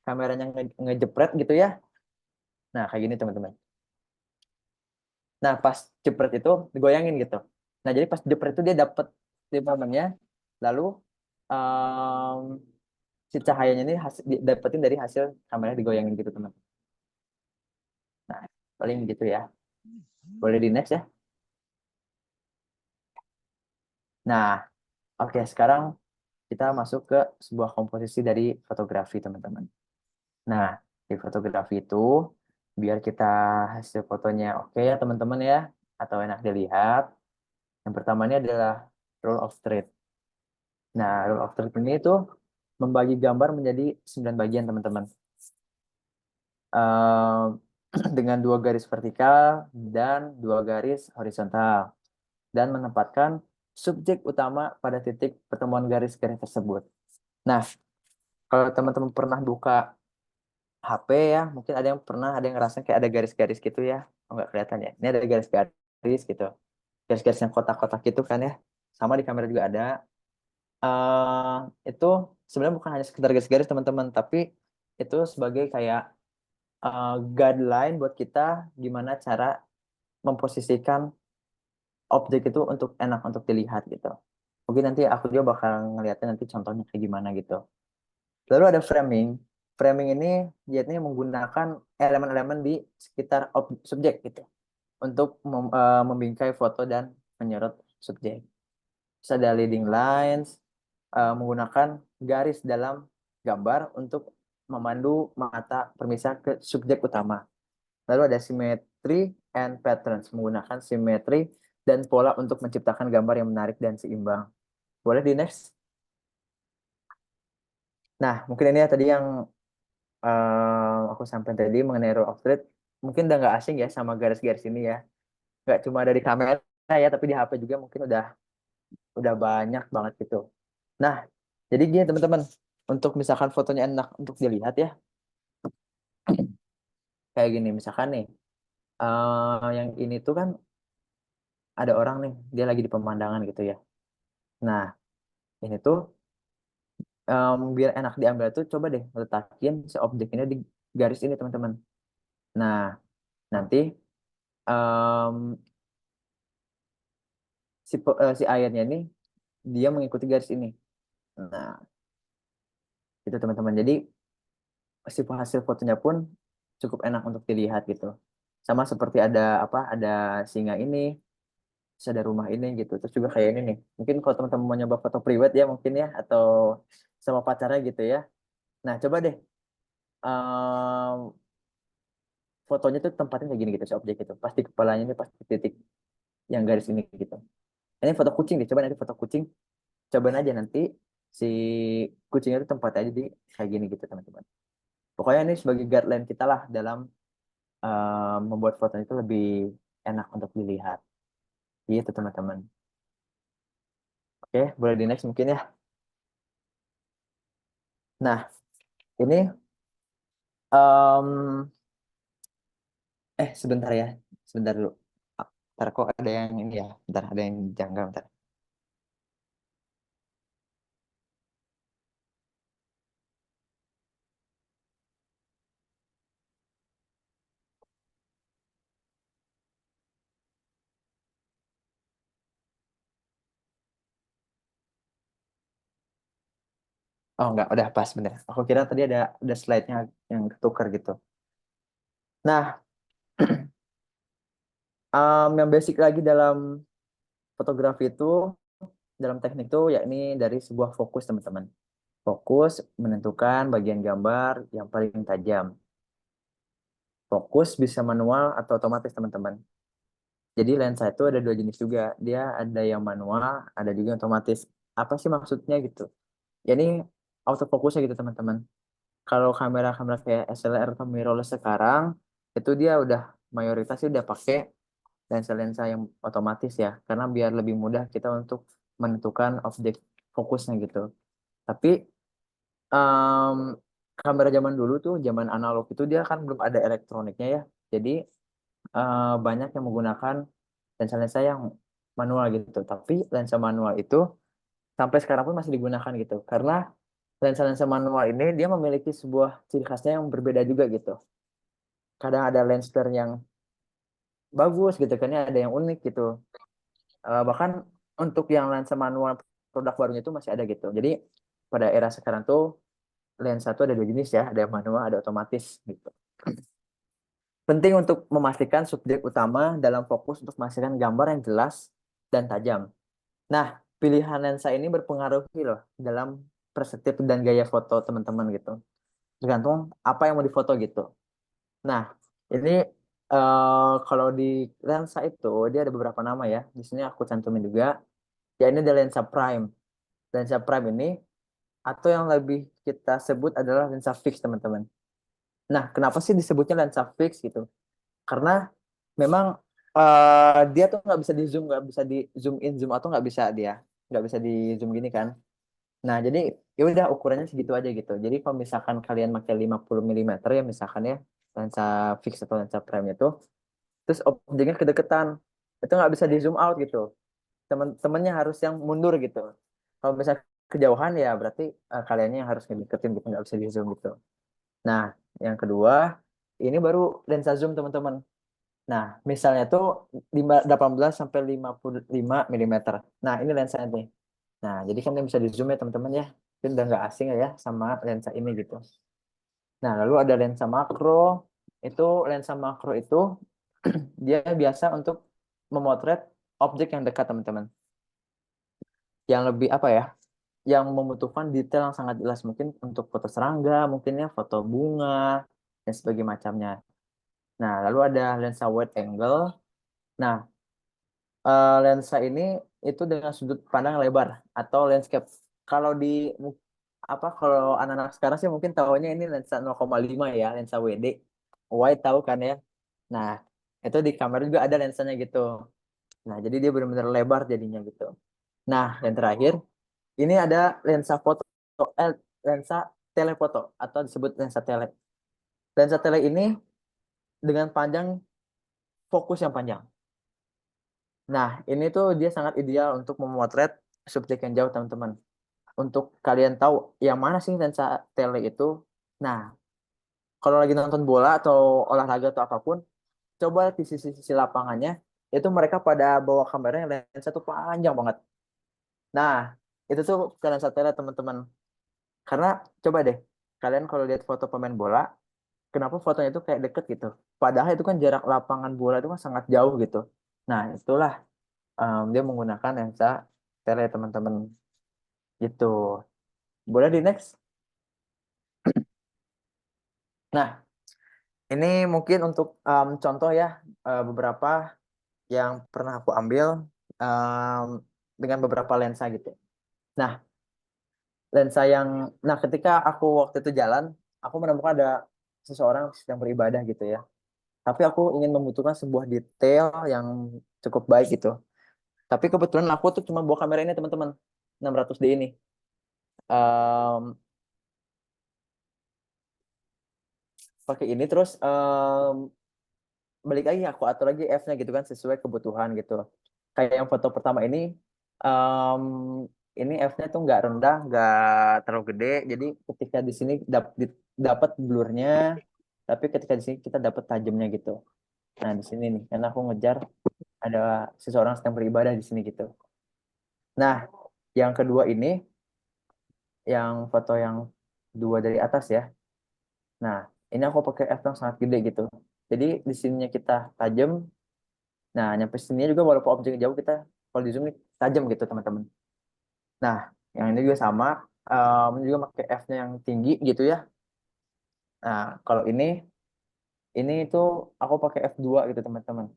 kameranya ngejepret gitu ya. Nah, kayak gini teman-teman. Nah, pas jepret itu digoyangin gitu. Nah, jadi pas jepret itu dia dapet di momennya, lalu em, si cahayanya ini dapetin dari hasil kamera digoyangin gitu teman. Nah, paling gitu ya. Boleh di next ya. Nah, oke, sekarang kita masuk ke sebuah komposisi dari fotografi teman-teman. Nah, di fotografi itu biar kita hasil fotonya oke ya teman-teman ya, atau enak dilihat. Yang pertama ini adalah rule of third. Nah, rule of third ini itu membagi gambar menjadi 9 bagian teman-teman. Eh, dengan 2 garis vertikal dan 2 garis horizontal. Dan menempatkan subjek utama pada titik pertemuan garis-garis tersebut. Nah, kalau teman-teman pernah buka HP ya, mungkin ada yang ngerasa kayak ada garis-garis gitu ya. Oh, nggak kelihatan ya. Ini ada garis-garis gitu. Garis-garis yang kotak-kotak gitu kan ya. Sama di kamera juga ada. eh itu sebenarnya bukan hanya sekedar garis-garis teman-teman, tapi itu sebagai kayak guideline buat kita gimana cara memposisikan objek itu untuk enak untuk dilihat gitu. Mungkin nanti aku juga bakal ngeliatnya nanti contohnya kayak gimana gitu. Lalu ada framing. Framing ini jadinya menggunakan elemen-elemen di sekitar subjek gitu untuk membingkai foto dan menyorot subjek. Terus ada leading lines, menggunakan garis dalam gambar untuk memandu mata permisah ke subjek utama. Lalu ada symmetry and patterns, menggunakan simetri dan pola untuk menciptakan gambar yang menarik dan seimbang. Boleh di next? Nah, mungkin ini ya tadi yang aku sampaikan tadi mengenai rule of third. Mungkin udah nggak asing ya sama garis-garis ini ya. Nggak cuma dari kamera ya, tapi di HP juga mungkin udah banyak banget gitu. Nah, jadi gini teman-teman, untuk misalkan fotonya enak untuk dilihat ya, kayak gini misalkan nih, yang ini tuh kan ada orang nih, dia lagi di pemandangan gitu ya. Nah, ini tuh biar enak diambil tuh coba deh letakin si objek ini di garis ini teman-teman. Nah, nanti em, si airnya ini dia mengikuti garis ini. Nah, itu teman-teman. Jadi si hasil fotonya pun cukup enak untuk dilihat gitu. Sama seperti ada singa ini, terus ada rumah ini gitu. Terus juga kayak ini nih. Mungkin kalau teman-teman mau nyoba foto private ya mungkin ya atau sama pacarnya gitu ya. Nah, coba deh em, fotonya tuh tempatnya kayak gini gitu si objek itu. Pasti kepalanya ini pasti titik yang garis ini gitu. Ini foto kucing deh, coba nanti foto kucing, cobain aja nanti si kucingnya itu tempatnya aja di kayak gini gitu teman-teman. Pokoknya ini sebagai guideline kita lah dalam membuat foto itu lebih enak untuk dilihat. Gitu teman-teman. Oke, boleh di next mungkin ya. Nah, ini em, sebentar ya, sebentar dulu. Ntar kok ada yang ini ya, bentar ada yang janggal bentar. Oh enggak, udah pas bener. Aku kira tadi ada slide-nya yang ketukar gitu. Nah, yang basic lagi dalam fotografi itu, dalam teknik itu yakni dari sebuah fokus teman-teman. Fokus menentukan bagian gambar yang paling tajam. Fokus bisa manual atau otomatis teman-teman. Jadi lensa itu ada dua jenis juga. Dia ada yang manual, ada juga yang otomatis. Apa sih maksudnya gitu? Ya ini autofokusnya gitu teman-teman. Kalau kamera-kamera kayak SLR atau mirrorless sekarang, itu dia udah mayoritas sih udah pakai lensa-lensa yang otomatis ya. Karena biar lebih mudah kita untuk menentukan objek fokusnya gitu. Tapi em, kamera zaman dulu tuh, zaman analog itu dia kan belum ada elektroniknya ya. Jadi banyak yang menggunakan lensa-lensa yang manual gitu. Tapi lensa manual itu sampai sekarang pun masih digunakan gitu. Karena lensa-lensa manual ini dia memiliki sebuah ciri khasnya yang berbeda juga gitu. Kadang ada lens flare yang bagus gitu kan ya, ada yang unik gitu. Bahkan untuk yang lensa manual produk barunya itu masih ada gitu. Jadi pada era sekarang tuh lensa tuh ada dua jenis ya, ada yang manual, ada otomatis gitu. Penting untuk memastikan subjek utama dalam fokus untuk menghasilkan gambar yang jelas dan tajam. Nah, pilihan lensa ini berpengaruh loh dalam perspektif dan gaya foto teman-teman gitu. Tergantung apa yang mau difoto gitu. Nah, ini kalau di lensa itu dia ada beberapa nama ya. Di sini aku cantumin juga. Ya ini ada lensa prime. Lensa prime ini atau yang lebih kita sebut adalah lensa fix teman-teman. Nah, kenapa sih disebutnya lensa fix gitu? Karena memang dia tuh nggak bisa di zoom, nggak bisa di zoom in zoom atau nggak bisa di zoom gini kan. Nah, jadi ya udah ukurannya segitu aja gitu. Jadi kalau misalkan kalian pakai 50 mm ya misalkan ya lensa fix atau lensa prime itu, terus objeknya kedeketan, itu nggak bisa di zoom out gitu. Temen-temennya harus yang mundur gitu. Kalau misalnya kejauhan ya berarti kaliannya yang harus ngedeketin gitu, nggak bisa di zoom gitu. Nah, yang kedua ini baru lensa zoom teman-teman. Nah, misalnya tuh 18 sampai 55 mm. Nah, ini lensanya nih. Nah, jadi kan dia bisa di zoom ya teman-teman ya. Itu udah nggak asing ya sama lensa ini gitu. Nah, lalu ada lensa makro. Itu lensa makro itu dia biasa untuk memotret objek yang dekat teman-teman. Yang lebih apa ya? Yang membutuhkan detail yang sangat jelas mungkin untuk foto serangga, mungkin ya foto bunga dan sebagainya macamnya. Nah, lalu ada lensa wide angle. Nah, lensa ini itu dengan sudut pandang lebar atau landscape. Kalau di kalau anak-anak sekarang sih mungkin tahunya ini lensa 0,5 ya, lensa WD. Wide tahu kan ya. Nah, itu di kamera juga ada lensanya gitu. Nah, jadi dia benar-benar lebar jadinya gitu. Nah, yang terakhir, ini ada lensa foto, lensa telefoto atau disebut lensa tele. Lensa tele ini dengan panjang fokus yang panjang. Nah, ini tuh dia sangat ideal untuk memotret subjek yang jauh, teman-teman. Untuk kalian tahu yang mana sih lensa tele itu. Nah, kalau lagi nonton bola atau olahraga atau apapun, coba di sisi-sisi lapangannya, itu mereka pada bawa kamera yang lensa tuh panjang banget. Nah, itu tuh bukan lensa tele, teman-teman. Karena coba deh, kalian kalau lihat foto pemain bola, kenapa fotonya itu kayak deket gitu. Padahal itu kan jarak lapangan bola itu kan sangat jauh gitu. Nah, itulah dia menggunakan lensa tele teman-teman gitu. Boleh di next. Nah, Ini mungkin untuk contoh ya, beberapa yang pernah aku ambil em, dengan beberapa lensa gitu. Nah, nah ketika aku waktu itu jalan, aku menemukan ada seseorang sedang beribadah gitu ya. Tapi aku ingin membutuhkan sebuah detail yang cukup baik gitu. Tapi kebetulan aku tuh cuma bawa kamera ini teman-teman, 600D ini. Em, Pakai ini terus balik lagi aku atur lagi F-nya gitu kan sesuai kebutuhan gitu. Kayak yang foto pertama em, ini F-nya tuh nggak rendah, nggak terlalu gede. Jadi ketika di sini dapat blurnya, tapi ketika di sini kita dapat tajamnya gitu. Nah di sini nih, karena aku ngejar ada seseorang sedang beribadah di sini gitu. Nah yang kedua ini, yang foto yang dua dari atas ya. Nah ini aku pakai F yang sangat gede gitu. Jadi di sininya kita tajam. Nah, nyampe sini juga walaupun objeknya jauh kita kalau di zoom ini tajam gitu teman-teman. Nah, yang ini juga sama, juga pakai F-nya yang tinggi gitu ya. Nah, kalau ini itu aku pakai F2 gitu teman-teman.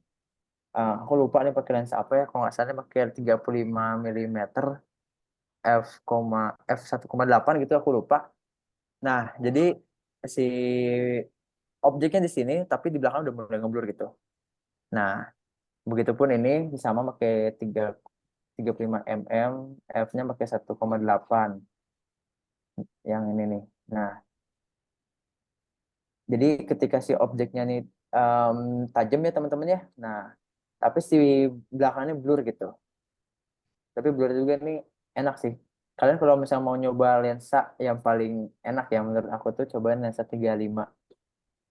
Aku lupa nih pakai lensa apa ya, kalau nggak salah ini pakai 35 milimeter f1,8 gitu aku lupa. Nah, jadi si objeknya di sini tapi di belakang udah mulai ngeblur gitu. Nah, begitupun ini sama pakai 35 mm, f-nya pakai 1,8 yang ini nih. Nah, jadi ketika si objeknya nih em, tajam ya teman-teman ya. Nah, tapi si belakangnya blur gitu. Tapi blur juga nih enak sih. Kalian kalau misalnya mau nyoba lensa yang paling enak ya menurut aku tuh cobain lensa 35.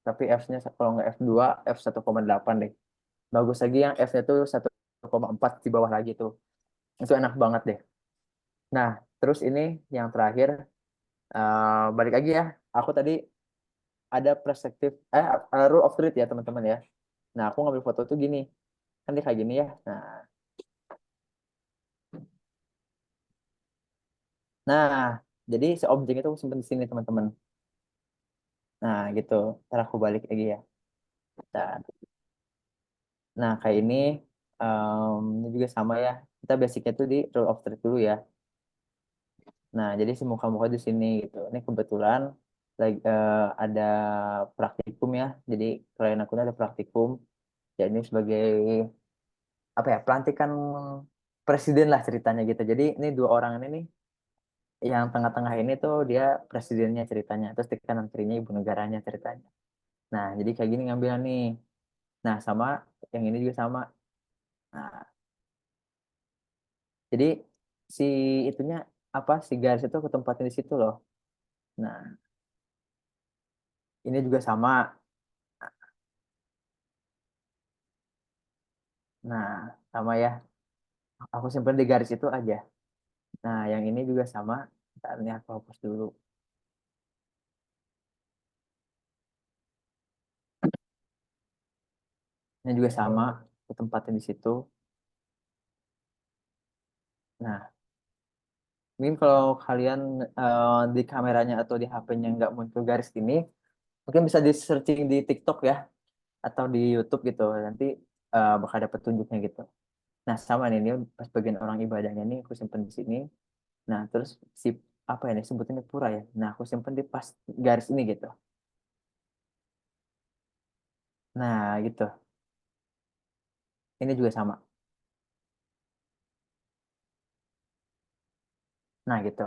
Tapi f-nya kalau nggak f2, f1,8 deh. Bagus lagi yang f-nya tuh 1,4 di bawah lagi tuh. Itu enak banget deh. Nah, terus ini yang terakhir, balik lagi ya. Aku tadi ada perspektif, rule of third ya teman-teman ya. Nah, aku ngambil foto tuh gini. Kan dia kayak gini ya. Nah, jadi si objek itu aku simpen di sini teman-teman. Nah, gitu. Ntar aku balik lagi ya. Nah, nah, kayak ini juga sama ya. Kita basicnya tuh di rule of third dulu ya. Nah, jadi si muka-muka di sini gitu. Ini kebetulan lagi ada praktikum ya. Jadi klien aku ini ada praktikum. Ya ini sebagai apa ya pelantikan presiden lah ceritanya gitu. Jadi ini dua orang ini nih, yang tengah-tengah ini tuh dia presidennya ceritanya, terus di kanan kirinya ibu negaranya ceritanya. Nah jadi kayak gini ngambil nih. Nah sama yang ini juga sama. Nah jadi si itunya apa si garis itu aku tempatin di situ loh. Nah ini juga sama. Nah sama ya. Aku simpen di garis itu aja. Nah yang ini juga sama. Ntar ini aku hapus dulu. Ini juga sama. Aku tempatin di situ. Nah mungkin kalau kalian di kameranya atau di HP-nya nggak muncul garis ini, mungkin bisa di searching di TikTok ya atau di YouTube gitu. Nanti bakal ada petunjuknya gitu. Nah sama nih, ini pas bagian orang ibadahnya nih aku simpen di sini. Nah terus si apa ya nih sebutannya pura ya. Nah aku simpen di pas garis ini gitu. Nah gitu. Ini juga sama. Nah gitu.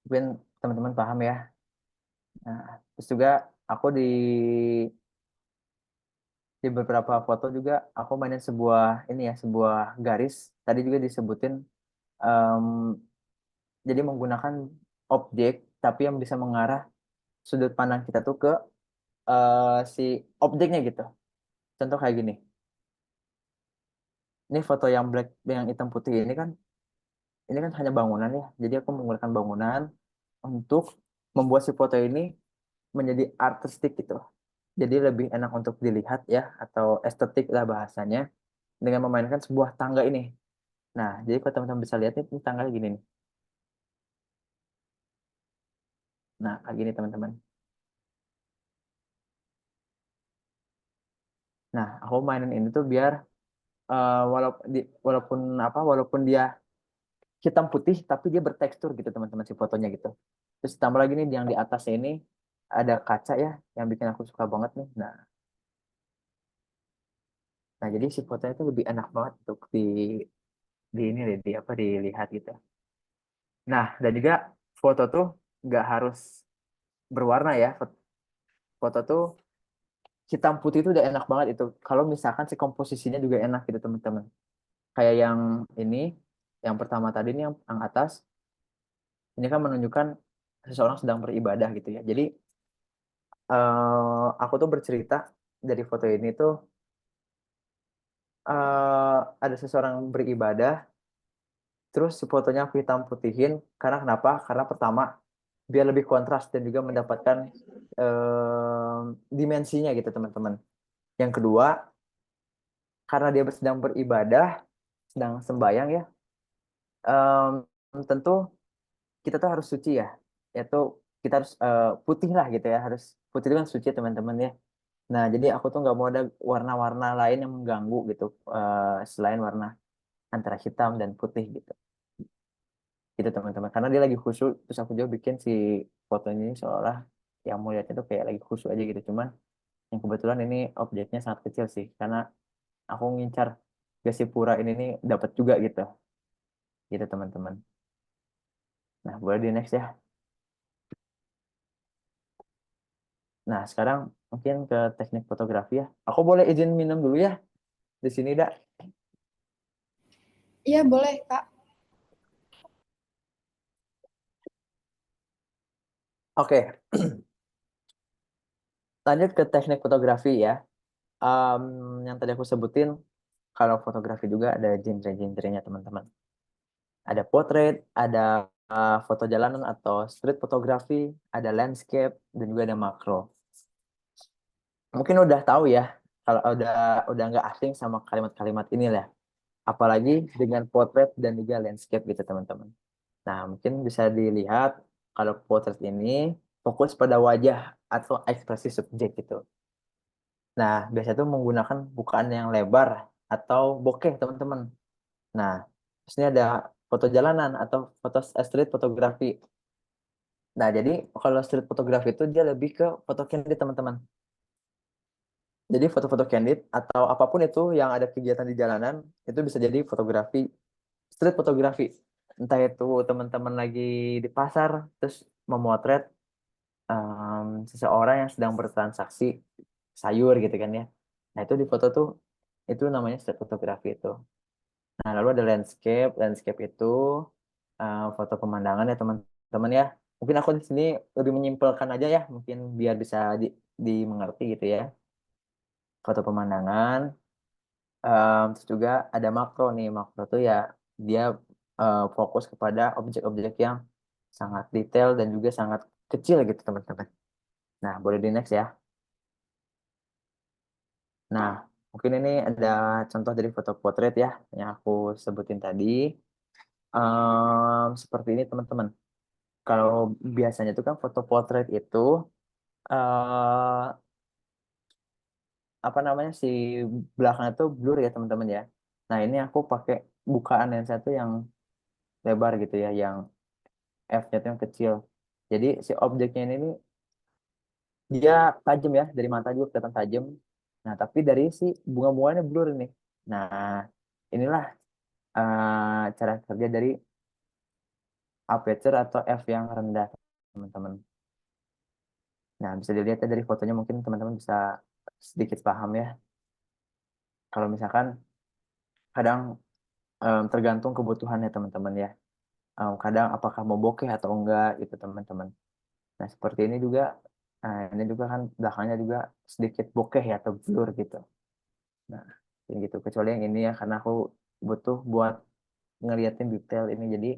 Mungkin teman-teman paham ya. Nah terus juga aku di beberapa foto juga aku mainin sebuah ini ya sebuah garis. Tadi juga disebutin em, jadi menggunakan objek tapi yang bisa mengarah sudut pandang kita tuh ke si objeknya gitu. Contoh kayak gini. Ini foto yang black yang hitam putih ini kan hanya bangunan ya. Jadi aku menggunakan bangunan untuk membuat si foto ini menjadi artistik gitu. Jadi lebih enak untuk dilihat ya atau estetik lah bahasanya dengan memainkan sebuah tangga ini. Nah, jadi kalau teman-teman bisa lihat ini tangga gini nih. Nah, kayak gini teman-teman. Nah, aku mainin ini tuh biar walaupun dia hitam putih tapi dia bertekstur gitu teman-teman si fotonya gitu. Terus tambah lagi nih yang di atasnya ini ada kaca ya yang bikin aku suka banget nih. Nah, jadi si fotonya itu lebih enak banget untuk di ini deh, di apa dilihat gitu. Nah, dan juga foto tuh nggak harus berwarna ya. Foto tuh hitam putih itu udah enak banget itu. Kalau misalkan si komposisinya juga enak gitu teman-teman. Kayak yang ini, yang pertama tadi nih yang atas, ini kan menunjukkan seseorang sedang beribadah gitu ya. Jadi aku tuh bercerita dari foto ini tuh ada seseorang beribadah, terus fotonya aku hitam putihin. Karena kenapa? Karena pertama biar lebih kontras dan juga mendapatkan dimensinya gitu teman-teman. Yang kedua, karena dia sedang beribadah, sedang sembahyang ya, tentu kita tuh harus suci ya, yaitu kita harus putih lah gitu ya, harus putih itu kan suci teman-teman ya. Nah, jadi aku tuh nggak mau ada warna-warna lain yang mengganggu gitu, selain warna antara hitam dan putih gitu, gitu teman-teman. Karena dia lagi khusyuk, terus aku juga bikin si fotonya ini seolah yang mau lihatnya tuh kayak lagi khusyuk aja gitu. Cuman yang kebetulan ini objeknya sangat kecil sih, karena aku ngincar Gasipura ini nih dapat juga gitu, gitu teman-teman. Nah, boleh di next ya. Nah, sekarang mungkin ke teknik fotografi ya. Aku boleh izin minum dulu ya di sini, Dak. Iya, boleh, Kak. Oke, lanjut ke teknik fotografi ya. Yang tadi aku sebutin, kalau fotografi juga ada genre-genrenya teman-teman. Ada portrait, ada foto jalanan atau street fotografi, ada landscape, dan juga ada makro. Mungkin udah tahu ya, kalau udah nggak asing sama kalimat-kalimat ini lah. Apalagi dengan portrait dan juga landscape gitu teman-teman. Nah, mungkin bisa dilihat kalau potret ini fokus pada wajah atau ekspresi subjek gitu. Nah, biasanya itu menggunakan bukaan yang lebar atau bokeh, teman-teman. Nah, terus ini ada foto jalanan atau foto street fotografi. Nah, jadi kalau street fotografi itu dia lebih ke foto candid, teman-teman. Jadi foto-foto candid atau apapun itu yang ada kegiatan di jalanan, itu bisa jadi fotografi, street fotografi. Entah itu teman-teman lagi di pasar, terus memotret seseorang yang sedang bertransaksi sayur gitu kan ya. Nah itu di foto tuh itu namanya street fotografi itu. Nah lalu ada landscape, landscape itu foto pemandangan ya teman-teman ya. Mungkin aku di sini lebih menyimpulkan aja ya, mungkin biar bisa dimengerti gitu ya. Foto pemandangan, terus juga ada makro nih. Makro tuh ya dia fokus kepada objek-objek yang sangat detail dan juga sangat kecil gitu teman-teman. Nah, boleh di next ya. Nah, mungkin ini ada contoh dari foto potret ya, yang aku sebutin tadi. Seperti ini teman-teman. Kalau biasanya itu kan foto potret itu eh apa namanya si belakangnya itu blur ya teman-teman ya. Nah, ini aku pakai bukaan lensa itu yang lebar gitu ya, yang f-nya itu yang kecil. Jadi si objeknya ini nih, dia tajam ya, dari mata juga kelihatan tajam. Nah, tapi dari si bunga-bunganya blur ini. Nah, inilah cara kerja dari aperture atau f yang rendah, teman-teman. Nah, bisa dilihat ya dari fotonya, mungkin teman-teman bisa sedikit paham ya. Kalau misalkan kadang tergantung kebutuhannya teman-teman ya. Kadang apakah mau bokeh atau enggak itu teman-teman. Nah, seperti ini juga, ini juga kan belakangnya juga sedikit bokeh ya atau blur gitu. Nah, kayak gitu. Kecuali yang ini ya, karena aku butuh buat ngeliatin detail ini, jadi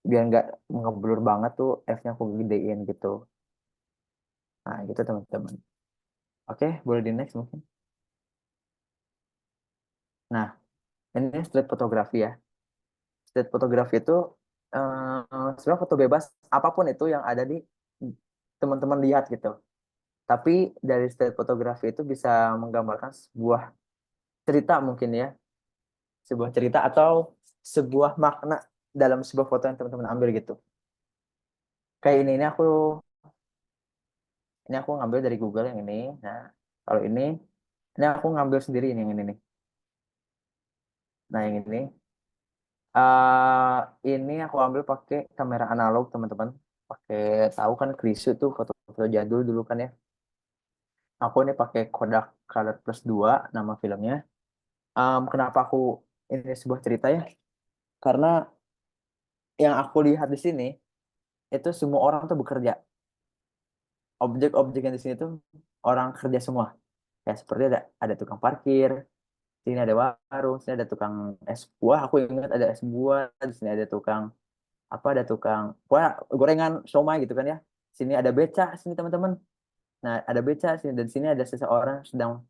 biar nggak ngeblur banget tuh F-nya aku gedein gitu. Nah, gitu teman-teman. Oke, boleh di next mungkin. Nah, ini street fotografi ya. Street fotografi itu sebenarnya foto bebas apapun itu yang ada di teman-teman lihat gitu. Tapi dari street fotografi itu bisa menggambarkan sebuah cerita mungkin ya, sebuah cerita atau sebuah makna dalam sebuah foto yang teman-teman ambil gitu. Kayak ini aku ngambil dari Google yang ini. Nah, kalau ini aku ngambil sendiri yang ini nih. Nah, yang ini aku ambil pakai kamera analog teman-teman. Pakai, tahu kan Krisu tuh foto-foto jadul dulu kan ya. Aku ini pakai Kodak Color Plus 2 nama filmnya. Kenapa aku ini sebuah cerita ya? Karena yang aku lihat di sini itu semua orang tuh bekerja. Objek-objek yang di sini tuh orang kerja semua. Ya seperti ada tukang parkir, sini ada warung, sini ada tukang es buah. Aku ingat ada es buah, di sini ada tukang apa, ada tukang wah, gorengan somai gitu kan ya. Sini ada beca sini teman-teman. Nah, ada beca sini, dan sini ada seseorang sedang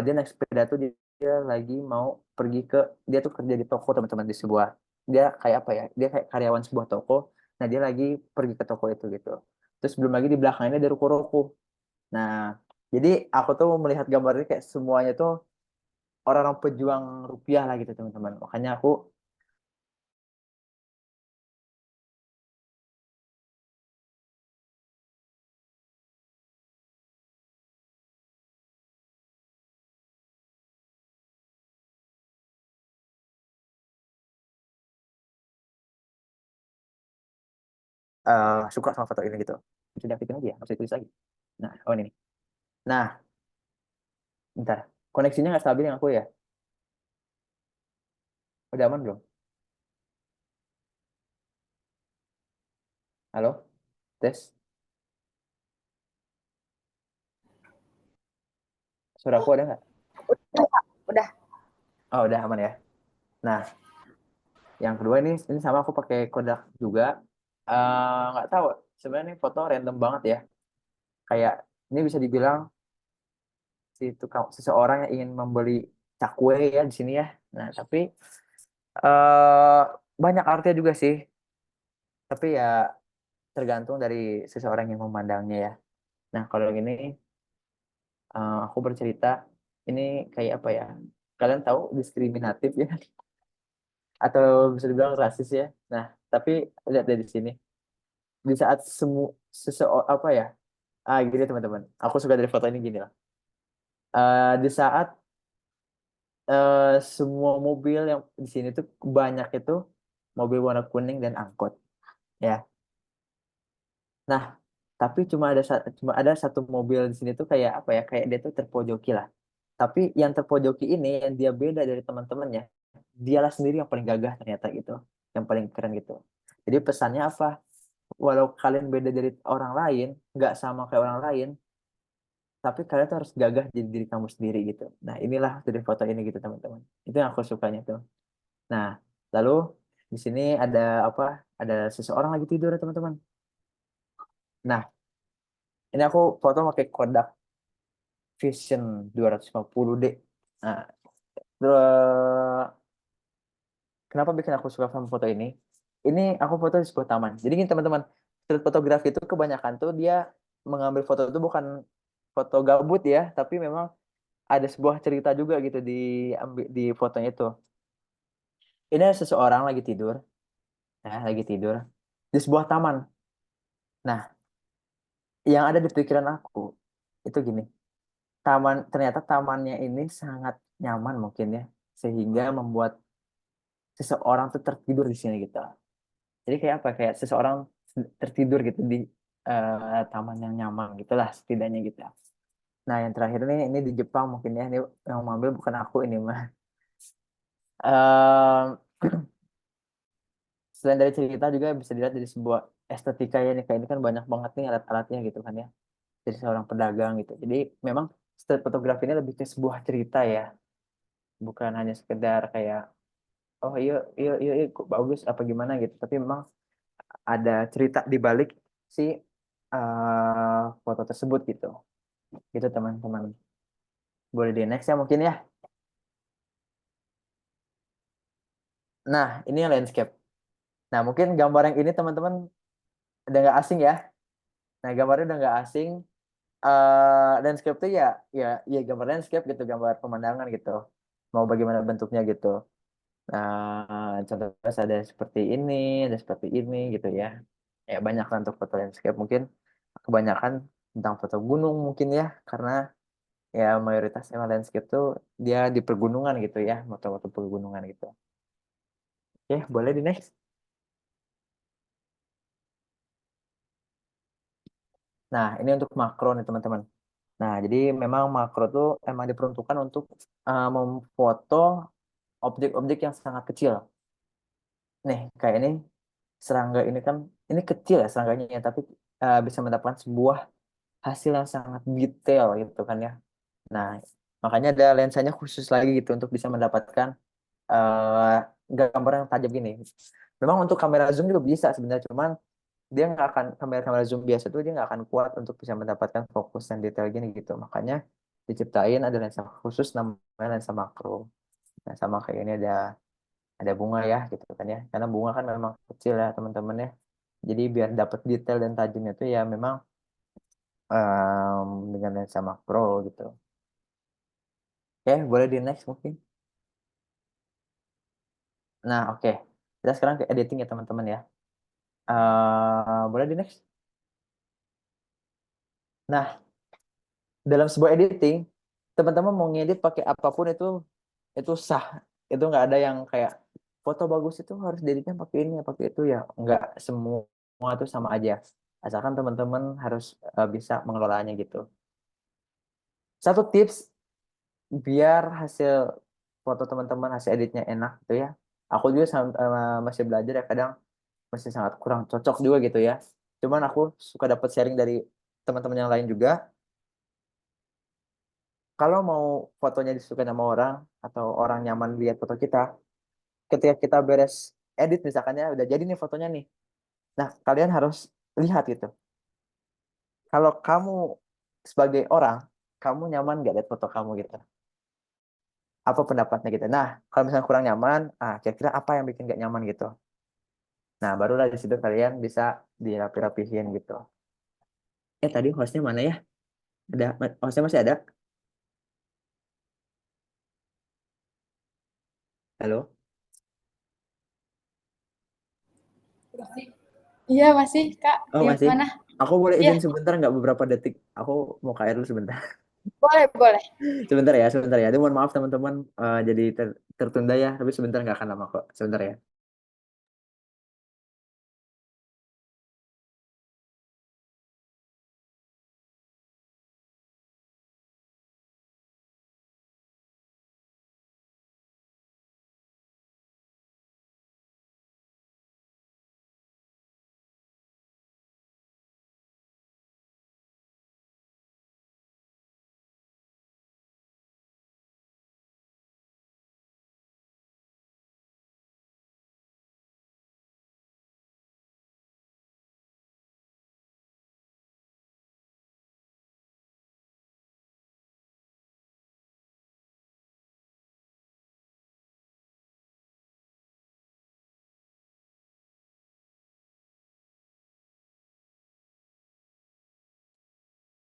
dia naik sepeda tuh, dia lagi mau pergi ke, dia tuh kerja di toko teman-teman, di sebuah, dia kayak apa ya, dia kayak karyawan sebuah toko. Nah, dia lagi pergi ke toko itu gitu. Terus belum lagi di belakangnya ada ruko-ruko. Nah, jadi aku tuh melihat gambarnya kayak semuanya tuh orang-orang pejuang rupiah lah gitu teman-teman. Makanya aku suka sama foto ini gitu. Bisa diaktifin aja ya, nggak usah ditulis lagi. Nah, oh ini nih. Nah, bentar. Koneksinya nggak stabil yang aku ya. Udah aman belum? Halo? Tes? Suara aku ada nggak? Udah. Oh, udah aman ya. Nah, yang kedua ini sama aku pakai Kodak juga. Nggak tahu, sebenarnya ini foto random banget ya. Kayak ini bisa dibilang si tukang, seseorang yang ingin membeli cakwe ya di sini ya. Nah, tapi eh banyak artinya juga sih. Tapi ya tergantung dari seseorang yang memandangnya ya. Nah, kalau yang ini aku bercerita ini kayak apa ya? Kalian tahu diskriminatif ya, atau bisa dibilang rasis ya. Nah, tapi lihat dari sini, di saat apa ya? Gini teman-teman. Aku suka dari foto ini gini lah. Di saat semua mobil yang di sini tuh banyak itu mobil warna kuning dan angkot, ya. Nah, tapi cuma ada satu mobil di sini tuh kayak apa ya? Kayak dia tuh terpojoki lah. Tapi yang terpojoki ini yang dia beda dari teman-temannya, dialah sendiri yang paling gagah ternyata gitu, yang paling keren gitu. Jadi pesannya apa? Walau kalian beda dari orang lain, nggak sama kayak orang lain, tapi kalian tuh harus gagah jadi diri kamu sendiri gitu. Nah, inilah dari foto ini gitu teman-teman. Itu yang aku sukanya tuh. Nah, lalu di sini ada apa? Ada seseorang lagi tidur ya teman-teman. Nah, ini aku foto pakai Kodak Vision 250D. Nah, kenapa bikin aku suka sama foto ini? Ini aku foto di sebuah taman. Jadi gini teman-teman, street fotografi itu kebanyakan tuh dia mengambil foto itu bukan foto gabut ya, tapi memang ada sebuah cerita juga gitu di fotonya itu. Ini ada seseorang lagi tidur, lagi tidur di sebuah taman. Nah, yang ada di pikiran aku itu gini, ternyata tamannya ini sangat nyaman mungkin ya, sehingga membuat seseorang tuh tertidur di sini gitu. Jadi kayak apa? Kayak seseorang tertidur gitu di taman yang nyaman gitulah setidaknya gitu. Nah, yang terakhir ini di Jepang mungkin ya, ini yang mengambil bukan aku ini mah. Ehm, Selain dari cerita juga bisa dilihat dari sebuah estetika ya nih, kayak ini kan banyak banget nih alat-alatnya gitu kan ya, dari seorang pedagang gitu. Jadi memang street photography ini lebih ke sebuah cerita ya, bukan hanya sekedar kayak oh iya iya iya, iya kok bagus apa gimana gitu, tapi memang ada cerita di balik si foto tersebut gitu. Gitu teman-teman. Boleh di next ya mungkin ya. Nah, ini yang landscape. Nah, mungkin gambar yang ini teman-teman udah nggak asing ya. Nah, gambarnya udah nggak asing. Landscape tuh ya gambar landscape gitu, gambar pemandangan gitu. Mau bagaimana bentuknya gitu. Contohnya ada seperti ini, ada seperti ini gitu ya. Ya banyak lah untuk foto landscape, mungkin kebanyakan tentang foto gunung mungkin ya, karena ya mayoritas emang landscape tuh dia di pergunungan gitu ya, foto-foto pegunungan gitu. Oke, boleh di next. Nah, ini untuk makro nih teman-teman. Nah, jadi memang makro tuh emang diperuntukkan untuk memfoto objek-objek yang sangat kecil. Nih, kayak ini serangga ini kan, ini kecil ya serangganya ya, tapi bisa mendapatkan sebuah hasil yang sangat detail gitu kan ya. Nah, makanya ada lensanya khusus lagi gitu untuk bisa mendapatkan eh, gambar yang tajam gini. Memang untuk kamera zoom juga bisa sebenarnya, cuman dia nggak akan, kamera zoom biasa tuh dia nggak akan kuat untuk bisa mendapatkan fokus dan detail gini gitu. Makanya diciptain ada lensa khusus namanya lensa makro. Nah, sama kayak ini ada bunga ya gitu kan ya. Karena bunga kan memang kecil ya teman-teman ya. Jadi biar dapat detail dan tajamnya itu ya memang dengan lensa makro gitu. Oke, boleh di next mungkin. Nah, oke. Kita sekarang ke editing ya teman-teman ya. Boleh di next. Nah, dalam sebuah editing, teman-teman mau ngedit pakai apapun itu sah. Itu nggak ada yang kayak foto bagus itu harus editnya pakai ini ya pakai itu ya. Nggak, semua itu sama aja. Asalkan teman-teman harus bisa mengelolanya gitu. Satu tips biar hasil foto teman-teman, hasil editnya enak gitu ya. Aku juga masih belajar ya, kadang masih sangat kurang cocok juga gitu ya. Cuman aku suka dapat sharing dari teman-teman yang lain juga. Kalau mau fotonya disukai sama orang atau orang nyaman lihat foto kita, ketika kita beres edit misalkan ya, udah jadi nih fotonya nih. Nah, kalian harus lihat gitu. Kalau kamu sebagai orang, kamu nyaman nggak lihat foto kamu gitu? Apa pendapatnya gitu? Nah, kalau misalnya kurang nyaman, kira-kira apa yang bikin nggak nyaman gitu? Nah, barulah di situ kalian bisa dirapi-rapihin gitu. Tadi hostnya mana ya? Ada, hostnya masih ada? Halo? Iya, masih, Kak. Oh, masih? Gimana? Aku boleh Iya, izin sebentar nggak beberapa detik? Aku mau ke air dulu sebentar. boleh, boleh. Sebentar ya, sebentar ya. Aduh, mohon maaf teman-teman, jadi tertunda ya. Tapi sebentar nggak akan lama kok. Sebentar ya.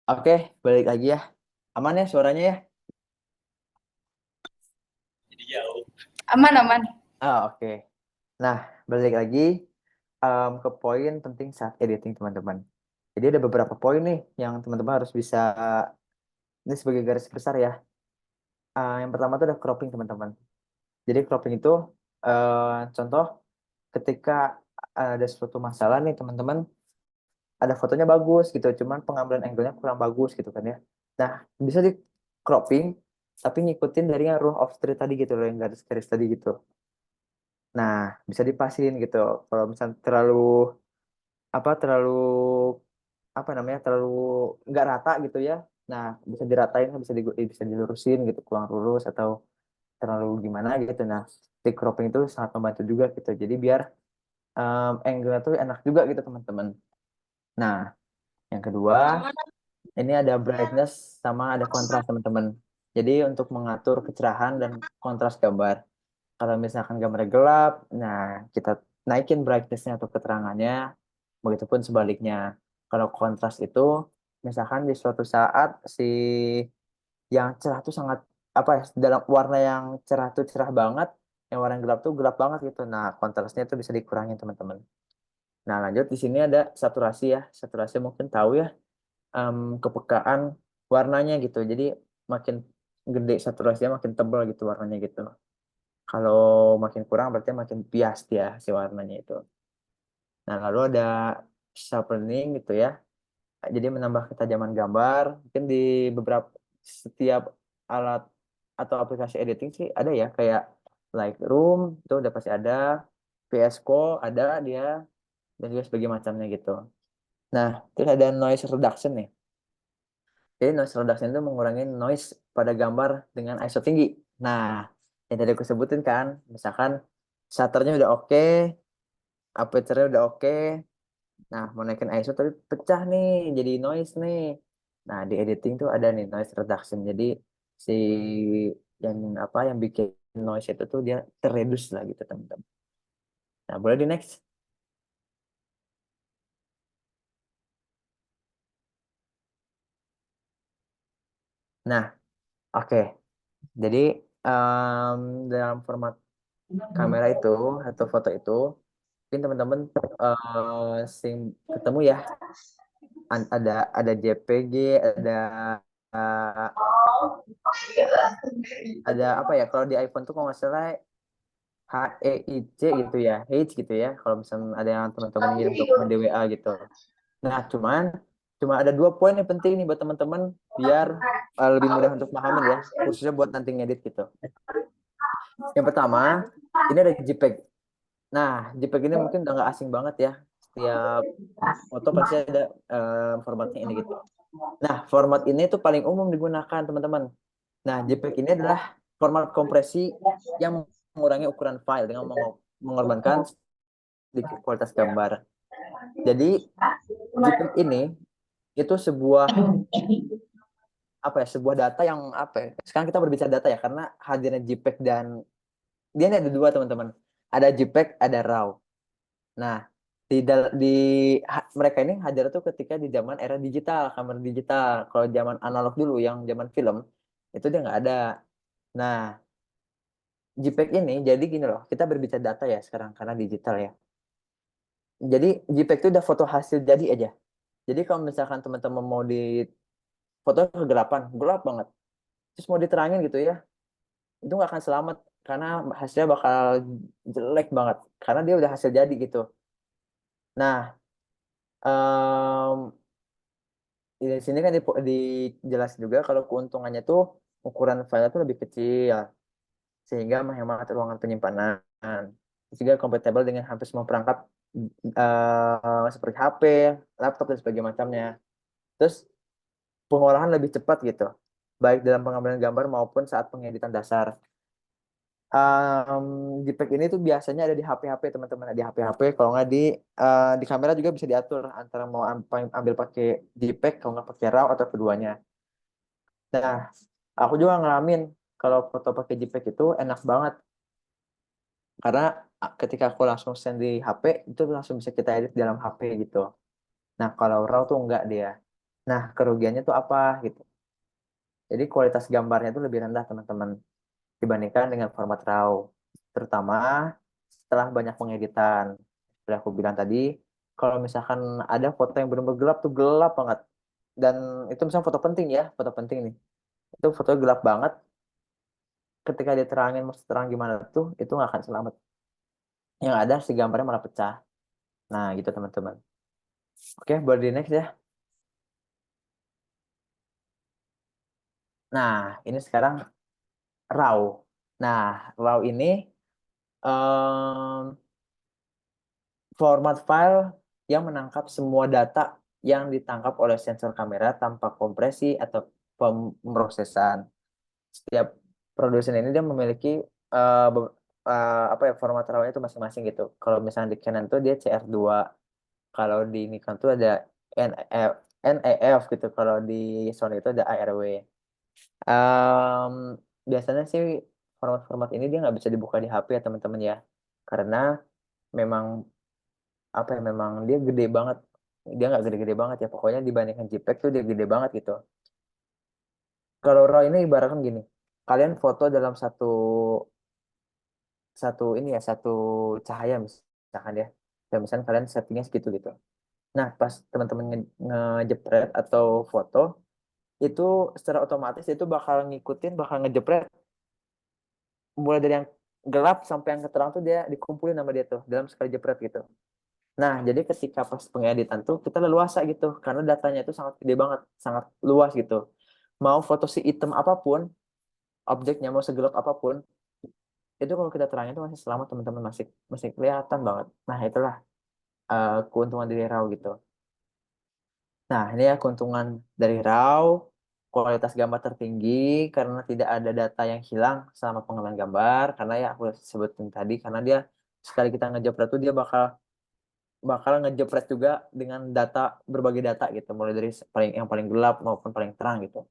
Oke, balik lagi ya. Aman ya suaranya ya? Aman, aman. Oke. Nah, balik lagi ke poin penting saat editing teman-teman. Jadi ada beberapa poin nih yang teman-teman harus bisa, ini sebagai garis besar ya. Yang pertama itu ada cropping teman-teman. Jadi cropping itu contoh ketika ada suatu masalah nih teman-teman, ada fotonya bagus gitu, cuman pengambilan angle-nya kurang bagus gitu kan ya. Nah, bisa di cropping tapi ngikutin dari yang rule of three tadi gitu loh, yang garis-garis tadi gitu. Nah, bisa dipasin gitu. Kalau misalnya terlalu apa namanya, terlalu nggak rata gitu ya. Nah, bisa diratain, bisa dilurusin gitu, kurang lurus atau terlalu gimana gitu. Nah, stick cropping itu sangat membantu juga gitu. Jadi biar angle-nya tuh enak juga gitu teman-teman. Nah, yang kedua, ini ada brightness sama ada kontras teman-teman. Jadi untuk mengatur kecerahan dan kontras gambar. Kalau misalkan gambarnya gelap, nah kita naikin brightness-nya atau keterangannya. Begitupun sebaliknya. Kalau kontras itu misalkan di suatu saat si yang cerah tuh sangat apa ya, dalam warna yang cerah tuh cerah banget, yang warna yang gelap tuh gelap banget gitu. Nah, kontrasnya itu bisa dikurangin teman-teman. Nah, lanjut di sini ada saturasi ya. Saturasi mungkin tahu ya, kepekaan warnanya gitu. Jadi makin gede saturasinya makin tebal gitu warnanya gitu. Kalau makin kurang berarti makin bias dia si warnanya itu. Nah, lalu ada sharpening gitu ya. Jadi menambah ketajaman gambar. Mungkin di beberapa setiap alat atau aplikasi editing sih ada ya, kayak Lightroom itu udah pasti ada, VS Code ada dia, dan juga sebagainya macamnya gitu. Nah, terus ada noise reduction nih. Jadi noise reduction itu mengurangi noise pada gambar dengan ISO tinggi. Nah, yang tadi aku sebutin kan, misalkan shutternya udah oke, aperture-nya udah oke, nah mau naikin ISO tapi pecah nih, jadi noise nih. Nah, di editing tuh ada nih noise reduction. Jadi si yang apa yang bikin noise itu tuh dia terreduce lah gitu teman-teman. Nah, boleh di next. Nah, oke. Jadi dalam format kamera itu atau foto itu mungkin teman-teman sing ketemu ya, ada JPG, uh, ada apa ya, kalau di iPhone tuh kalau nggak salah HEIC gitu ya, H gitu ya, kalau misalnya ada yang teman-teman ngirim dokumen di WA gitu. Nah, cuma ada 2 poin yang penting nih buat teman-teman biar lebih mudah untuk pahamin ya, khususnya buat nanti ngedit gitu. Yang pertama, ini ada JPEG. Nah, JPEG ini mungkin udah nggak asing banget ya. Setiap foto pasti ada formatnya ini gitu. Nah, format ini tuh paling umum digunakan teman-teman. Nah, JPEG ini adalah format kompresi yang mengurangi ukuran file dengan mengorbankan sedikit kualitas gambar. Jadi, JPEG ini itu sebuah apa ya, sebuah data yang apa ya? Sekarang kita berbicara data ya, karena hadirnya JPEG dan dia ini ada 2 teman-teman. Ada JPEG, ada RAW. Nah, di mereka ini hadir tuh ketika di zaman era digital, kamera digital. Kalau zaman analog dulu, yang zaman film, itu dia nggak ada. Nah, JPEG ini jadi gini loh, kita berbicara data ya sekarang karena digital ya. Jadi JPEG itu udah foto hasil jadi aja. Jadi kalau misalkan teman-teman mau di foto kegelapan, gelap banget, terus mau diterangin gitu ya, itu nggak akan selamat karena hasilnya bakal jelek banget karena dia udah hasil jadi gitu. Nah, em, di sini kan dijelasin juga kalau keuntungannya tuh ukuran file itu lebih kecil sehingga menghemat ruangan penyimpanan. Juga kompatibel dengan hampir semua perangkat seperti HP, laptop dan sebagainya macamnya. Terus pengolahan lebih cepat gitu, baik dalam pengambilan gambar maupun saat pengeditan dasar. JPEG ini tuh biasanya ada di HP-HP teman-teman, di HP-HP. Kalau nggak di kamera juga bisa diatur antara mau ambil pakai JPEG, kalau nggak pakai RAW atau keduanya. Nah, aku juga ngalamin kalau foto pakai JPEG itu enak banget karena ketika aku langsung send di HP itu langsung bisa kita edit dalam HP gitu. Nah, kalau RAW tuh enggak dia. Nah, kerugiannya tuh apa gitu. Jadi kualitas gambarnya itu lebih rendah teman-teman dibandingkan dengan format RAW. Terutama setelah banyak pengeditan. Seperti aku bilang tadi, kalau misalkan ada foto yang benar-benar gelap tuh gelap banget. Dan itu misalnya foto penting ya, foto penting nih. Itu foto gelap banget, ketika diterangin mau terang gimana tuh itu nggak akan selamat, yang ada si gambarnya malah pecah. Nah gitu teman-teman. Oke, boleh di next ya. Nah, ini sekarang RAW. Nah, RAW ini em, format file yang menangkap semua data yang ditangkap oleh sensor kamera tanpa kompresi atau pemrosesan. Setiap produsen ini dia memiliki apa ya, format RAW-nya itu masing-masing gitu. Kalau misalnya di Canon tuh dia CR2, kalau di Nikon tuh ada NF, NEF gitu. Kalau di Sony itu ada ARW. Em, Biasanya sih format-format ini dia nggak bisa dibuka di HP ya teman-teman ya, karena memang apa ya, memang dia gede banget dia nggak gede-gede banget ya, pokoknya dibandingkan JPEG tuh dia gede banget gitu. Kalau RAW ini ibaratkan gini, kalian foto dalam satu satu ini ya, satu cahaya misalkan ya, dan misalkan kalian settingnya segitu gitu. Nah, pas teman-teman ngejepret atau foto, itu secara otomatis itu bakal ngejepret mulai dari yang gelap sampai yang terang tuh dia dikumpulin sama dia tuh dalam sekali jepret gitu. Nah, jadi ketika pas pengeditan tuh kita leluasa gitu karena datanya itu sangat gede banget, sangat luas gitu. Mau foto si item apapun, objeknya mau segelap apapun, itu kalau kita terangin itu masih selamat teman-teman, masih masih kelihatan banget. Nah, itulah keuntungan dari RAW gitu. Nah, ini ya keuntungan dari RAW, kualitas gambar tertinggi karena tidak ada data yang hilang selama pengolahan gambar. Karena ya aku sebutin tadi, karena dia sekali kita ngejepret tuh dia bakal bakal ngejepret juga dengan data, berbagai data gitu, mulai dari yang paling gelap maupun paling terang gitu.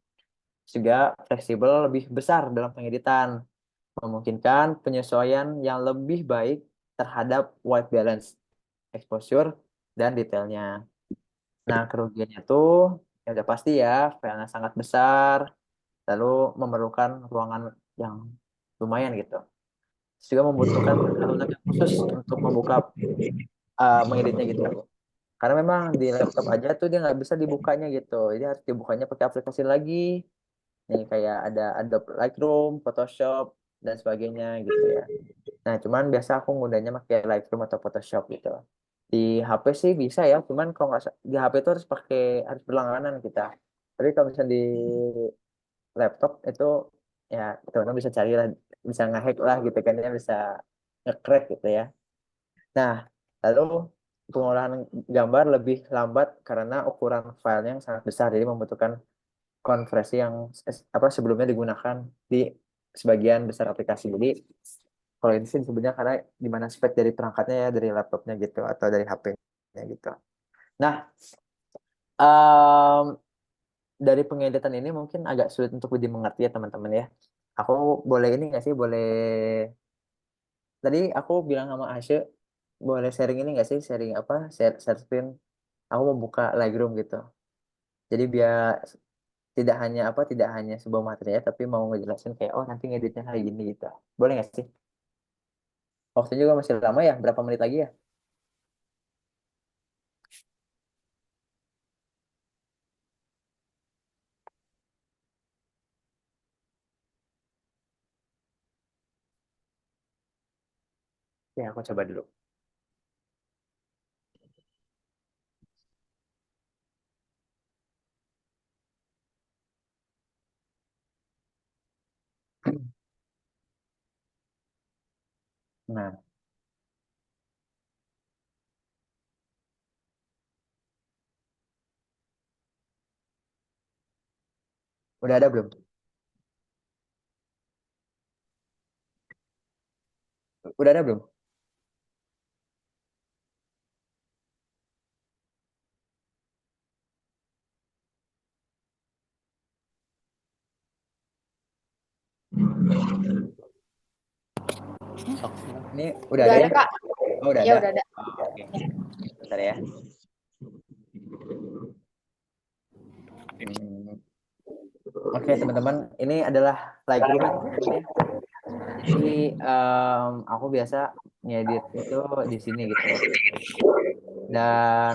Juga fleksibel, lebih besar dalam pengeditan, memungkinkan penyesuaian yang lebih baik terhadap white balance, exposure, dan detailnya. Nah, kerugiannya tuh ya udah pasti ya, filenya sangat besar, lalu memerlukan ruangan yang lumayan gitu. Terus juga membutuhkan peralatan yang khusus untuk mengeditnya gitu. Karena memang di laptop aja tuh dia nggak bisa dibukanya gitu. Jadi harus dibukanya pakai aplikasi lagi. Nih kayak ada Adobe Lightroom, Photoshop, dan sebagainya gitu ya. Nah, cuman biasa aku ngudanya pakai Lightroom atau Photoshop gitu. Di HP sih bisa ya, cuman kalau nggak di HP itu harus berlangganan kita. Tapi kalau misalnya di laptop itu ya teman-teman bisa cari lah, bisa ngehack lah gitu kan ya, bisa nge-crack gitu ya. Nah, lalu pengolahan gambar lebih lambat karena ukuran filenya yang sangat besar, jadi membutuhkan konversi yang sebelumnya digunakan di sebagian besar aplikasi. Jadi kalau ini sih sebenarnya karena di mana spek dari perangkatnya ya, dari laptopnya gitu atau dari HP-nya gitu. Nah, em, dari pengeditan ini mungkin agak sulit untuk dimengerti ya teman-teman ya. Aku boleh ini nggak sih, boleh tadi aku bilang sama Asya boleh sharing ini nggak sih, sharing share screen. Aku mau buka Lightroom gitu. Jadi biar tidak hanya sebuah materi ya, tapi mau ngejelasin kayak oh nanti ngeditnya hari gini gitu. Boleh nggak sih? Waktunya juga masih lama ya, berapa menit lagi ya? Ya, aku coba dulu. Nah, udah ada belum? Udah ada belum? Oh, ini udah Udah ada ada, ya? Kak. Oh, udah Ya, ada. udah ada. Oh, oke. Bentar ya. Hmm, Oke, teman-teman, ini adalah Lightroom ya, teman-teman ya. Jadi aku biasa ngedit itu di sini gitu. Dan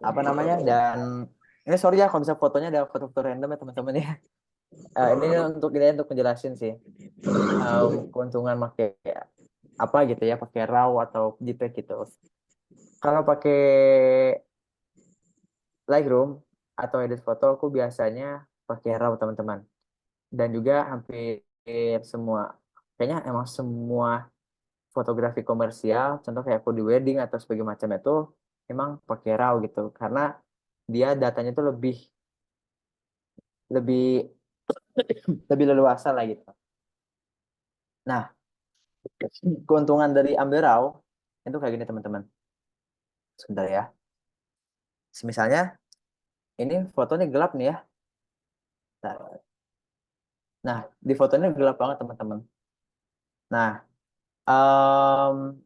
apa namanya? Dan ini sorry ya kalau bisa fotonya ada foto-foto random ya teman-teman ya. Ini untuk menjelasin sih keuntungan pakai apa gitu ya, pakai RAW atau JPEG gitu. Kalau pakai Lightroom atau edit foto, aku biasanya pakai RAW teman-teman. Dan juga hampir semua, kayaknya emang semua fotografi komersial, contoh kayak aku di wedding atau sebagainya macam itu, emang pakai RAW gitu. Karena dia datanya itu lebih lebih lebih leluasa lah gitu. Nah, keuntungan dari ambil RAW itu kayak gini teman-teman. Sebentar ya. Misalnya ini fotonya gelap nih ya. Nah, di fotonya gelap banget teman-teman. Nah, em,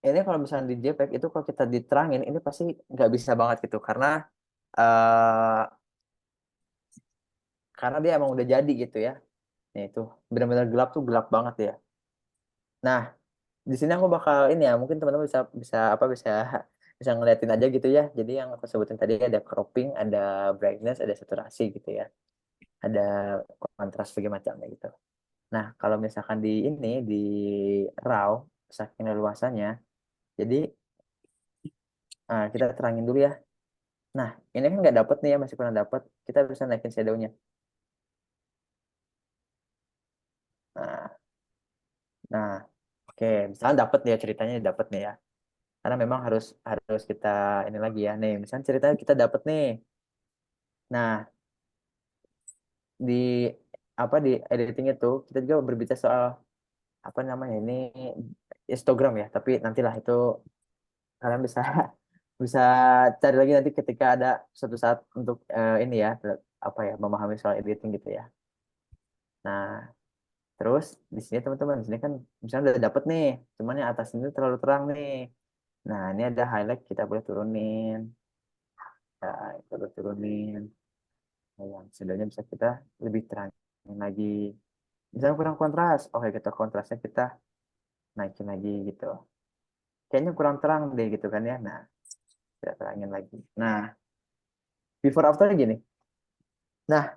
ini kalau misalnya di JPEG itu kalau kita diterangin ini pasti nggak bisa banget gitu eh karena dia emang udah jadi gitu ya. Nah itu benar-benar gelap tuh gelap banget ya. Nah di sini aku bakal ini ya mungkin teman-teman bisa bisa apa bisa bisa ngeliatin aja gitu ya. Jadi yang aku sebutin tadi ada cropping, ada brightness, ada saturasi gitu ya. Ada kontras segala macamnya gitu. Nah kalau misalkan di ini di RAW saking leluasannya, jadi kita terangin dulu ya. Nah ini kan nggak dapet nih ya masih kurang dapet. Kita bisa naikin shadownya. Nah, nah, oke, misalnya dapet nih ya ceritanya dapet nih ya. Karena memang harus harus kita ini lagi ya. Nih, misalnya ceritanya kita dapet nih. Nah, di apa di editing itu kita juga berbicara soal apa namanya ini histogram ya. Tapi nantilah itu kalian bisa bisa cari lagi nanti ketika ada suatu saat untuk ini ya apa ya memahami soal editing gitu ya. Nah, terus di sini teman-teman di sini kan misalnya udah dapet nih, cuman yang atas ini terlalu terang nih. Nah, ini ada highlight kita boleh turunin. Nah, kita boleh turunin. Nah, yang sebenarnya bisa kita lebih terangin lagi. Misalnya kurang kontras, oke kita kontrasnya kita naikin lagi gitu. Kayaknya kurang terang deh gitu kan ya. Nah, kita terangin lagi. Nah, before after gini. Nah,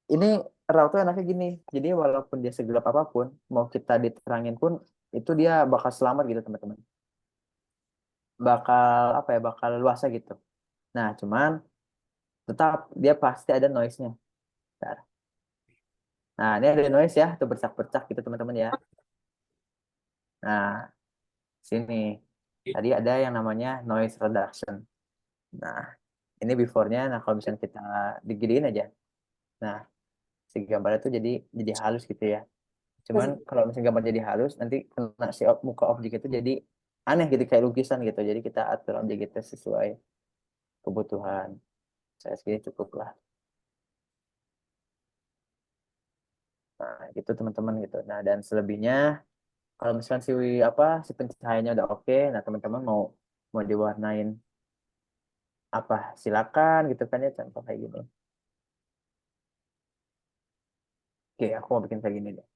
ini raw tuh enaknya gini. Jadi walaupun dia segelap apapun, mau kita diterangin pun itu dia bakal selamat gitu teman-teman. Bakal apa ya? Bakal luasa gitu. Nah, cuman tetap dia pasti ada noise-nya. Bentar. Nah, ini ada noise ya, tuh bercak-bercak gitu teman-teman ya. Nah, sini. Tadi ada yang namanya noise reduction. Nah, ini before-nya. Nah, kalau misalnya kita digedein aja. Nah, si gambarnya tuh jadi halus gitu ya. Cuman kalau misalnya gambar jadi halus, nanti kena si muka objek itu jadi aneh gitu kayak lukisan gitu. Jadi kita atur objek itu sesuai kebutuhan. Saya segini cukup lah. Nah, gitu teman-teman gitu. Nah, dan selebihnya kalau misalkan si apa si pencahayaannya udah oke, nah teman-teman mau mau diwarnain apa silakan gitu kan ya contoh kayak gini. Oke, aku mau bikin kayak gini deh.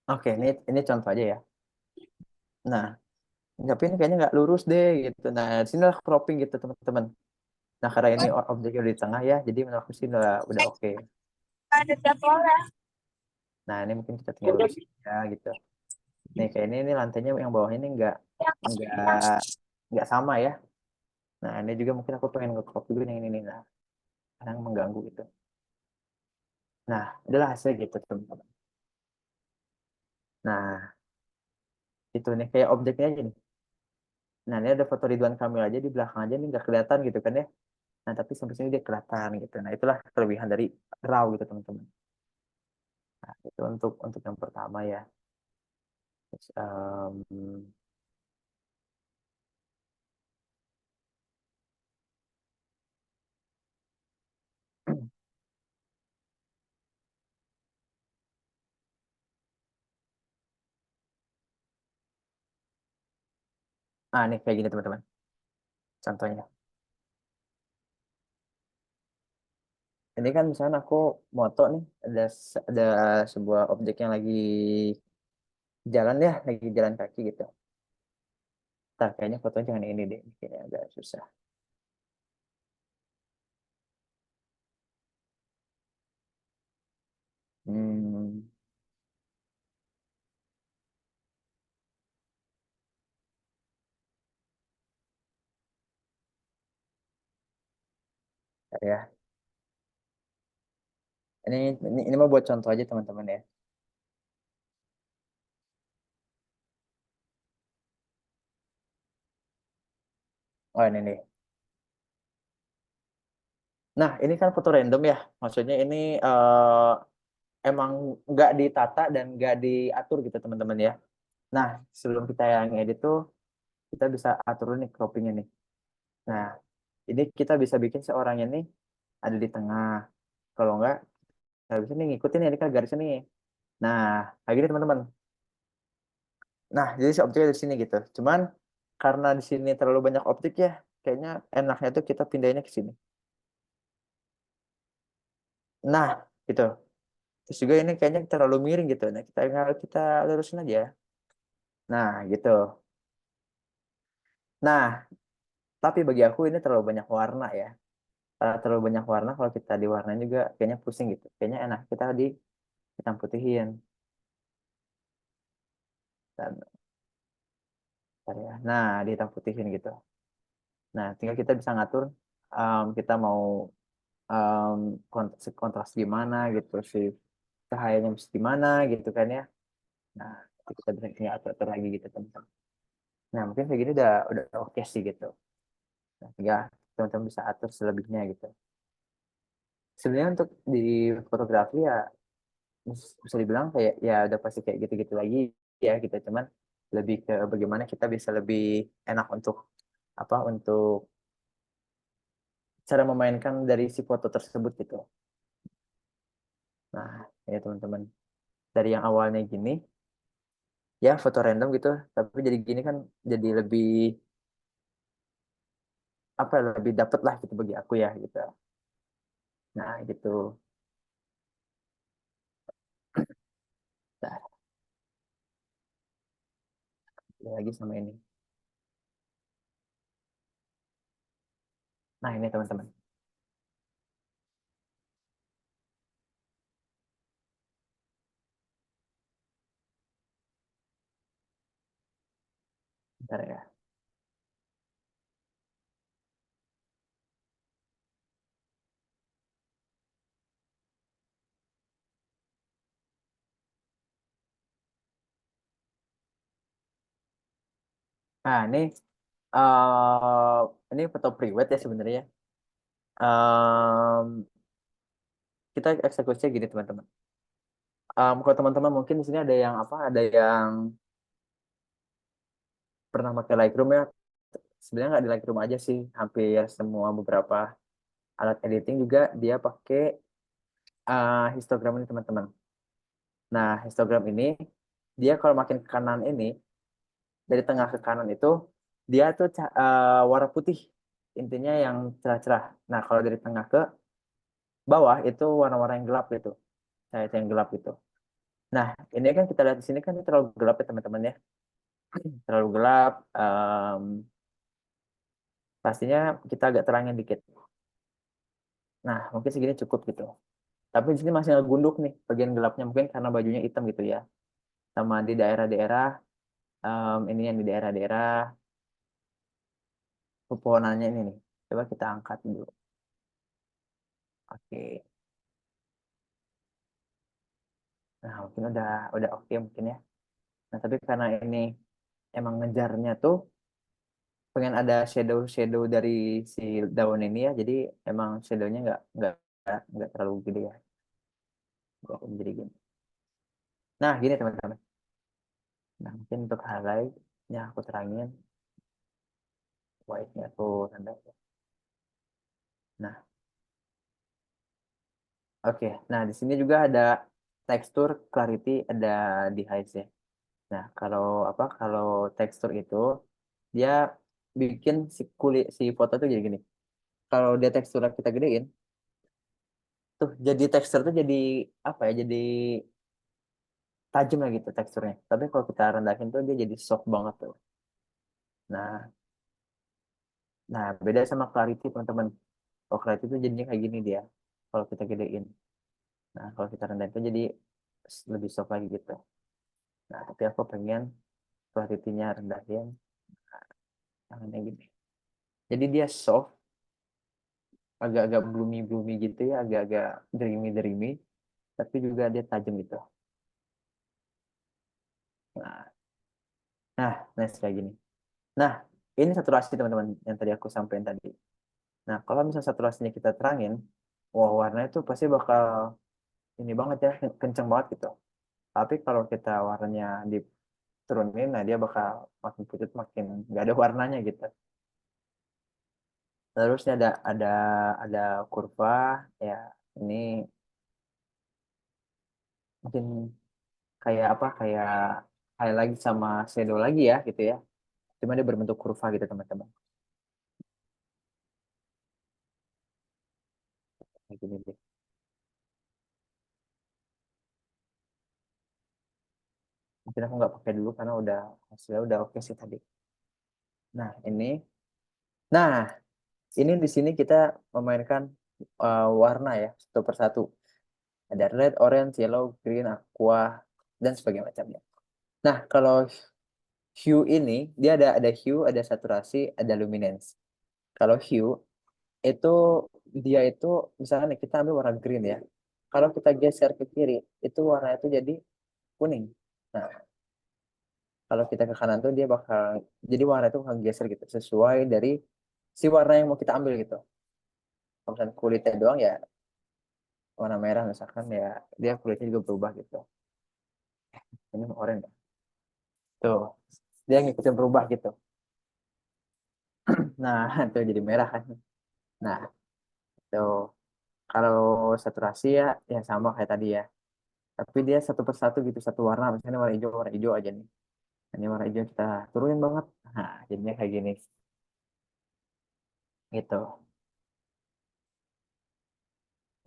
Oke, ini contoh aja ya. Nah, tapi ini kayaknya nggak lurus deh gitu. Nah, sinilah cropping gitu teman-teman. Nah, karena ini objeknya di tengah ya, jadi menurut aku sih udah oke. Ada jadwalnya. Nah, ini mungkin kita tinggal lurus ya gitu. Nih, kayak ini lantainya yang bawah ini nggak nggak sama ya. Nah, ini juga mungkin aku pengen nge-crop juga yang ini nih. Nah, kadang mengganggu gitu. Nah, adalah hasil gitu teman-teman. Nah, itu nih kayak objeknya aja nih. Nah, ini ada foto Ridwan Kamil aja di belakang aja nih nggak kelihatan gitu kan ya. Nah, tapi sampai sini dia kelihatan gitu. Nah, itulah kelebihan dari RAW gitu teman-teman. Nah, itu untuk yang pertama ya. Terus, nih kayak gini teman-teman. Contohnya. Ini kan misalnya aku moto nih ada sebuah objek yang lagi jalan ya, lagi jalan kaki gitu. Ntar kayaknya fotonya jangan ini deh, kayaknya agak susah. Hmm, bentar ya. Ini mau buat contoh aja teman-teman ya. Oh ini nih. Nah ini kan foto random ya. Maksudnya ini emang nggak ditata dan nggak diatur gitu teman-teman ya. Nah sebelum kita yang edit tuh kita bisa atur nih croppingnya nih. Nah ini kita bisa bikin seorang ini ada di tengah. Kalau enggak bisa nih ngikutin ya, ini kan garisnya nih. Nah, kayak gini teman-teman. Nah, jadi si objeknya di sini gitu. Cuman karena di sini terlalu banyak objek ya, kayaknya enaknya tuh kita pindahinnya ke sini. Nah, gitu. Terus juga ini kayaknya terlalu miring gitu. Nah, kita lurusin aja. Nah, gitu. Nah, tapi bagi aku ini terlalu banyak warna ya. Terlalu banyak warna, kalau kita diwarnain juga kayaknya pusing gitu. Kayaknya enak kita di hitam putihin. Dan, bentar ya. Nah, di hitam putihin gitu. Nah, tinggal kita bisa ngatur kita mau kontras gimana gitu sih, cahayanya mesti gimana gitu kan ya. Nah, itu kita bisa tinggal atur lagi gitu teman-teman. Nah, mungkin kayak gini udah oke sih gitu. Nah, tinggal teman-teman bisa atur selebihnya gitu. Sebenarnya untuk di fotografi ya bisa dibilang kayak ya udah pasti kayak gitu-gitu lagi ya gitu. Cuman lebih ke bagaimana kita bisa lebih enak untuk apa, untuk cara memainkan dari si foto tersebut gitu. Nah, ya teman-teman, dari yang awalnya gini ya foto random gitu, tapi jadi gini kan jadi lebih apa, lebih dapet lah gitu bagi aku ya gitu. Nah gitu. Nah, ada lagi sama ini. Nah ini teman-teman. Bentar ya. Nah ini foto private ya sebenarnya. Em, kita eksekusinya gini teman-teman. Kalau teman-teman mungkin di sini ada yang apa, ada yang pernah pakai Lightroom ya. Sebenarnya nggak di Lightroom aja sih, hampir semua beberapa alat editing juga dia pakai histogram ini teman-teman. Nah, histogram ini dia kalau makin ke kanan ini, dari tengah ke kanan itu dia tuh warna putih. Intinya yang cerah-cerah. Nah, kalau dari tengah ke bawah itu warna-warna yang gelap gitu. Cahaya yang gelap gitu. Nah, ini kan kita lihat di sini kan terlalu gelap ya teman-teman ya. Terlalu gelap. Pastinya kita agak terangin dikit. Nah, mungkin segini cukup gitu. Tapi di sini masih ngegunduk nih bagian gelapnya, mungkin karena bajunya hitam gitu ya. Sama di daerah-daerah ini yang di daerah-daerah pepohonannya ini nih. Coba kita angkat dulu. Oke. Nah, mungkin udah oke mungkin ya. Nah, tapi karena ini emang ngejarnya tuh pengen ada shadow dari si daun ini ya. Jadi emang shadownya nggak terlalu gede ya. Jadi gini. Nah, gini teman-teman. Nah, mungkin untuk highlight-nya aku terangin. White-nya aku rendah. Nah, oke. Nah, di sini juga ada tekstur, clarity, ada di height ya. Nah, kalau apa? Kalau tekstur itu dia bikin si kulit si foto tuh jadi gini. Kalau dia teksturnya kita gedein, tuh jadi tekstur tuh jadi apa ya? Jadi tajam lah gitu teksturnya. Tapi kalau kita rendahin tuh dia jadi soft banget tuh. Nah, nah beda sama clarity teman-teman. Kalau clarity tuh jadinya kayak gini dia. Kalau kita gedein. Nah, kalau kita rendahin tuh jadi lebih soft lagi gitu. Nah, tapi aku pengen clarity-nya rendahin. Nah, yang gini. Jadi dia soft, agak-agak gloomy-gloomy gitu ya, agak-agak dreamy-dreamy, tapi juga dia tajam gitu. Nah, nice kayak gini. Nah, ini saturasi teman-teman yang tadi aku sampaikan tadi. Nah, kalau misalnya saturasinya kita terangin, wah warnanya itu pasti bakal ini banget ya, kenceng banget gitu. Tapi kalau kita warnanya diturunin, nah dia bakal makin putih, makin nggak ada warnanya gitu. Terusnya ada kurva ya, ini mungkin kayak apa, kayak highlight sama shadow lagi ya gitu ya. Cuma dia berbentuk kurva gitu teman-teman. Kayak gini deh. Mungkin aku nggak pakai dulu karena udah hasilnya udah oke sih tadi. Nah ini, nah ini di sini kita memainkan warna ya satu persatu. Ada red, orange, yellow, green, aqua, dan sebagainya macamnya. Nah kalau hue ini dia ada hue, ada saturasi, ada luminance. Kalau hue itu dia itu misalnya nih, kita ambil warna green ya. Kalau kita geser ke kiri, itu warna itu jadi kuning. Nah, kalau kita ke kanan tuh dia bakal jadi warna itu bakal geser gitu sesuai dari si warna yang mau kita ambil gitu. Kalau misalnya kulitnya doang ya warna merah misalkan ya dia kulitnya juga berubah gitu. Ini oranye. Tuh, dia ngikutin berubah gitu. Nah, itu jadi merah kan. Nah, tuh kalau saturasi ya ya sama kayak tadi ya. Tapi dia satu persatu gitu, satu warna. Misalnya warna hijau aja nih. Ini warna hijau kita turunin banget. Nah, jadinya kayak gini. Gitu.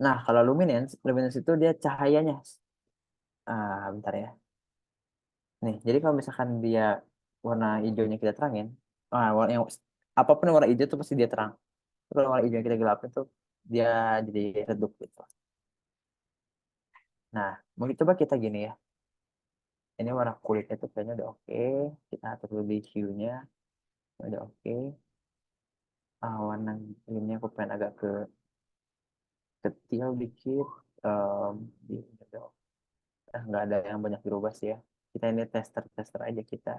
Nah, kalau luminance itu dia cahayanya. Bentar ya. Nih, jadi kalau misalkan dia warna hijaunya kita terangin, warna yang apapun yang warna hijau itu pasti dia terang. Kalau warna hijau yang kita gelapin tuh dia jadi redup gitu. Nah, mau coba kita gini ya. Ini warna kulitnya tuh kayaknya udah oke. Kita atur dulu di hue-nya. Udah oke. Warna ini aku pengen agak ke kecil dikit. Em, di- nggak ada yang banyak dirubah sih ya. Kita ini tester aja kita.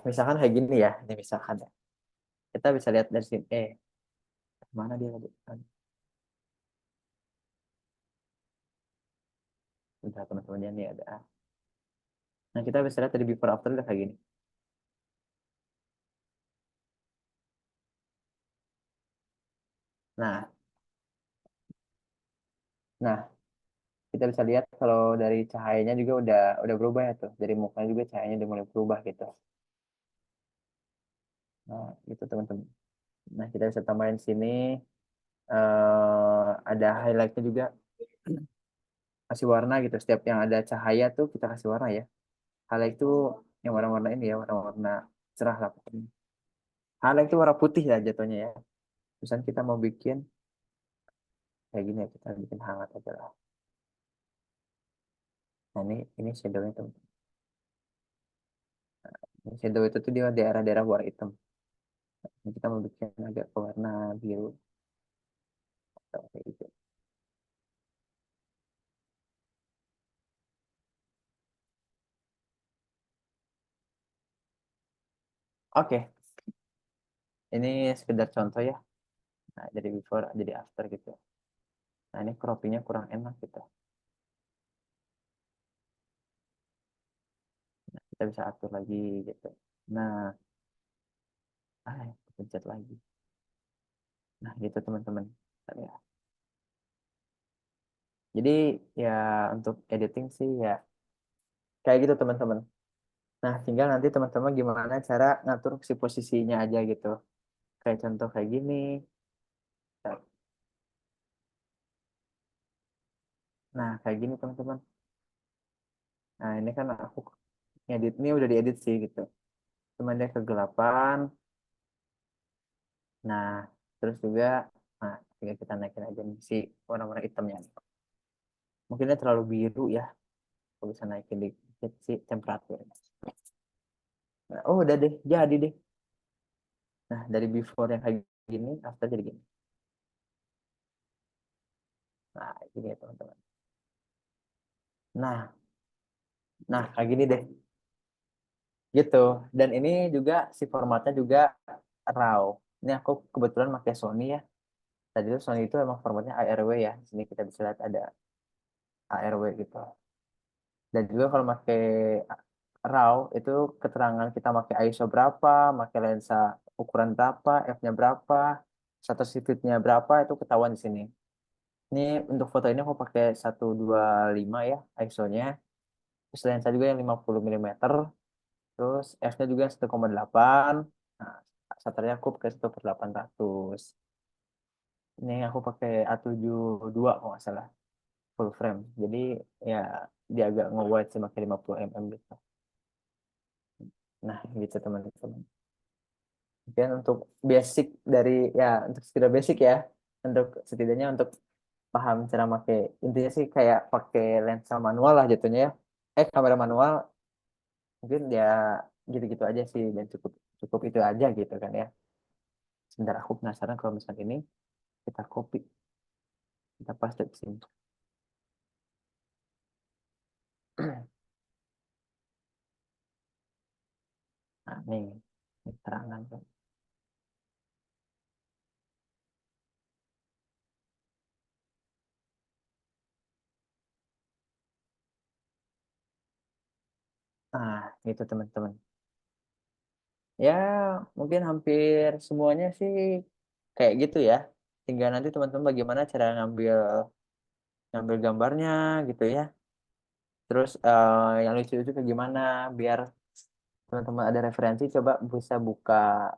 Misalkan kayak gini ya. Ini misalkan ya. Kita bisa lihat dari sini. Mana dia tadi? Udah teman-temannya nih ada. Nah kita bisa lihat dari before after udah kayak gini. Nah, nah kita bisa lihat kalau dari cahayanya juga udah berubah ya tuh. Dari mukanya juga cahayanya udah mulai berubah gitu. Nah itu teman-teman. Nah kita bisa tambahin sini ada highlightnya juga, kasih warna gitu. Setiap yang ada cahaya tuh kita kasih warna ya. Highlight itu yang warna-warna ini ya, warna-warna cerah lah pokoknya. Highlight itu warna putih ya jatuhnya ya. Misalnya kita mau bikin kayak gini ya, kita bikin hangat aja lah. Nah ini shadownya tuh. Shadow itu tuh dia daerah-daerah warna hitam. Ini kita mau bikin agak ke warna biru atau kayak gitu. Oke, ini sekedar contoh ya. Nah, jadi before, jadi after gitu. Nah, ini croppingnya kurang enak gitu. Nah, kita bisa atur lagi gitu. Nah, pencet lagi. Nah, gitu teman-teman. Bentar ya. Jadi ya untuk editing sih ya kayak gitu teman-teman. Nah, tinggal nanti teman-teman gimana cara ngatur si posisinya aja gitu. Kayak contoh kayak gini. Nah, kayak gini teman-teman. Nah, ini kan aku ngedit, ini udah diedit sih gitu. Cuman dia kegelapan. Nah, terus juga, nah, tinggal kita naikin aja nih si warna-warna hitamnya. Mungkin dia terlalu biru ya. Aku bisa naikin dikit si temperaturnya. Nah, oh udah deh, jadi deh. Nah, dari before yang kayak gini, after jadi gini. Nah, ini ya teman-teman. Nah, kayak gini deh. Gitu. Dan ini juga si formatnya juga RAW. Ini aku kebetulan pakai Sony ya. Tadi itu Sony itu emang formatnya ARW ya. Di sini kita bisa lihat ada ARW gitu. Dan juga kalau pakai RAW itu keterangan kita pakai ISO berapa, pakai lensa ukuran berapa, f-nya berapa, shutter speed-nya berapa itu ketahuan di sini. Ini untuk foto ini aku pakai 125 ya ISO-nya. Terus lensa juga yang 50 mm. Terus f-nya juga 1,8. Nah, shutternya aku pakai 1/800. Ini aku pakai A72 kalau nggak salah, full frame. Jadi ya dia agak nge-wide sih, pakai 50 mm gitu. Nah, gitu teman-teman. Mungkin untuk basic dari ya, untuk sekedar basic ya, untuk setidaknya untuk paham cara pakai, intinya sih kayak pakai lensa manual lah jatuhnya ya. Kamera manual mungkin ya gitu-gitu aja sih, dan cukup cukup itu aja gitu kan ya. Sebentar, aku penasaran kalau misalnya ini kita copy, kita paste di sini. Nah, nih keterangan kan. Nah, itu teman-teman. Ya, mungkin hampir semuanya sih kayak gitu ya. Tinggal nanti teman-teman bagaimana cara ngambil ngambil gambarnya gitu ya. Terus yang lucu-lucu kayak gimana biar teman-teman ada referensi, coba bisa buka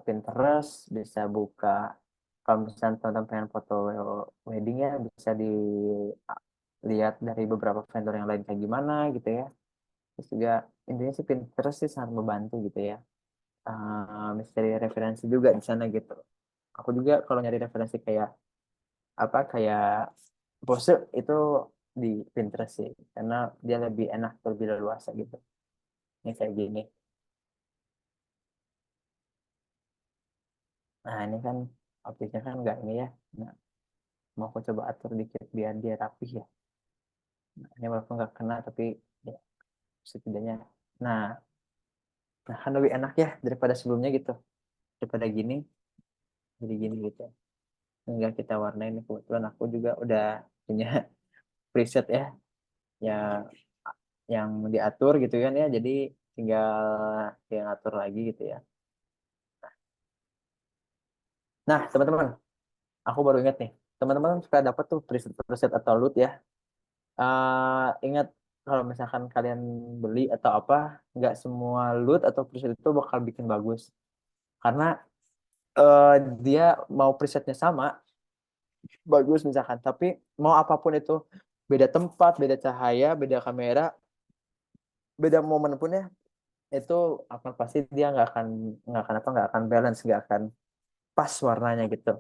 Pinterest, bisa buka, kalau misalnya teman-teman pengen foto wedding ya, bisa dilihat dari beberapa vendor yang lain kayak gimana gitu ya. Terus juga intinya sih Pinterest sih sangat membantu gitu ya. Bisa cari referensi juga di sana gitu. Aku juga kalau nyari referensi kayak apa, kayak pose itu di Pinterest sih, karena dia lebih enak, lebih leluasa gitu. Ini kayak gini. Nah, ini kan objeknya kan enggak ini ya. Nah, mau aku coba atur dikit biar dia rapih ya. Nah, ini walaupun nggak kena tapi ya setidaknya. Nah, nah kan lebih enak ya daripada sebelumnya gitu. Daripada gini, jadi gini gitu. Enggak, kita warnain. Kebetulan aku juga udah punya preset ya, yang diatur gitu kan ya. Jadi tinggal tinggal atur lagi gitu ya. Nah, teman-teman, aku baru ingat nih. Teman-teman suka dapat tuh preset atau loot ya. Ingat, kalau misalkan kalian beli atau apa, nggak semua loot atau preset itu bakal bikin bagus. Karena eh, dia mau presetnya sama, bagus misalkan, tapi mau apapun itu, beda tempat, beda cahaya, beda kamera, beda momen pun ya, itu akan pasti dia nggak akan balance, nggak akan pas warnanya gitu.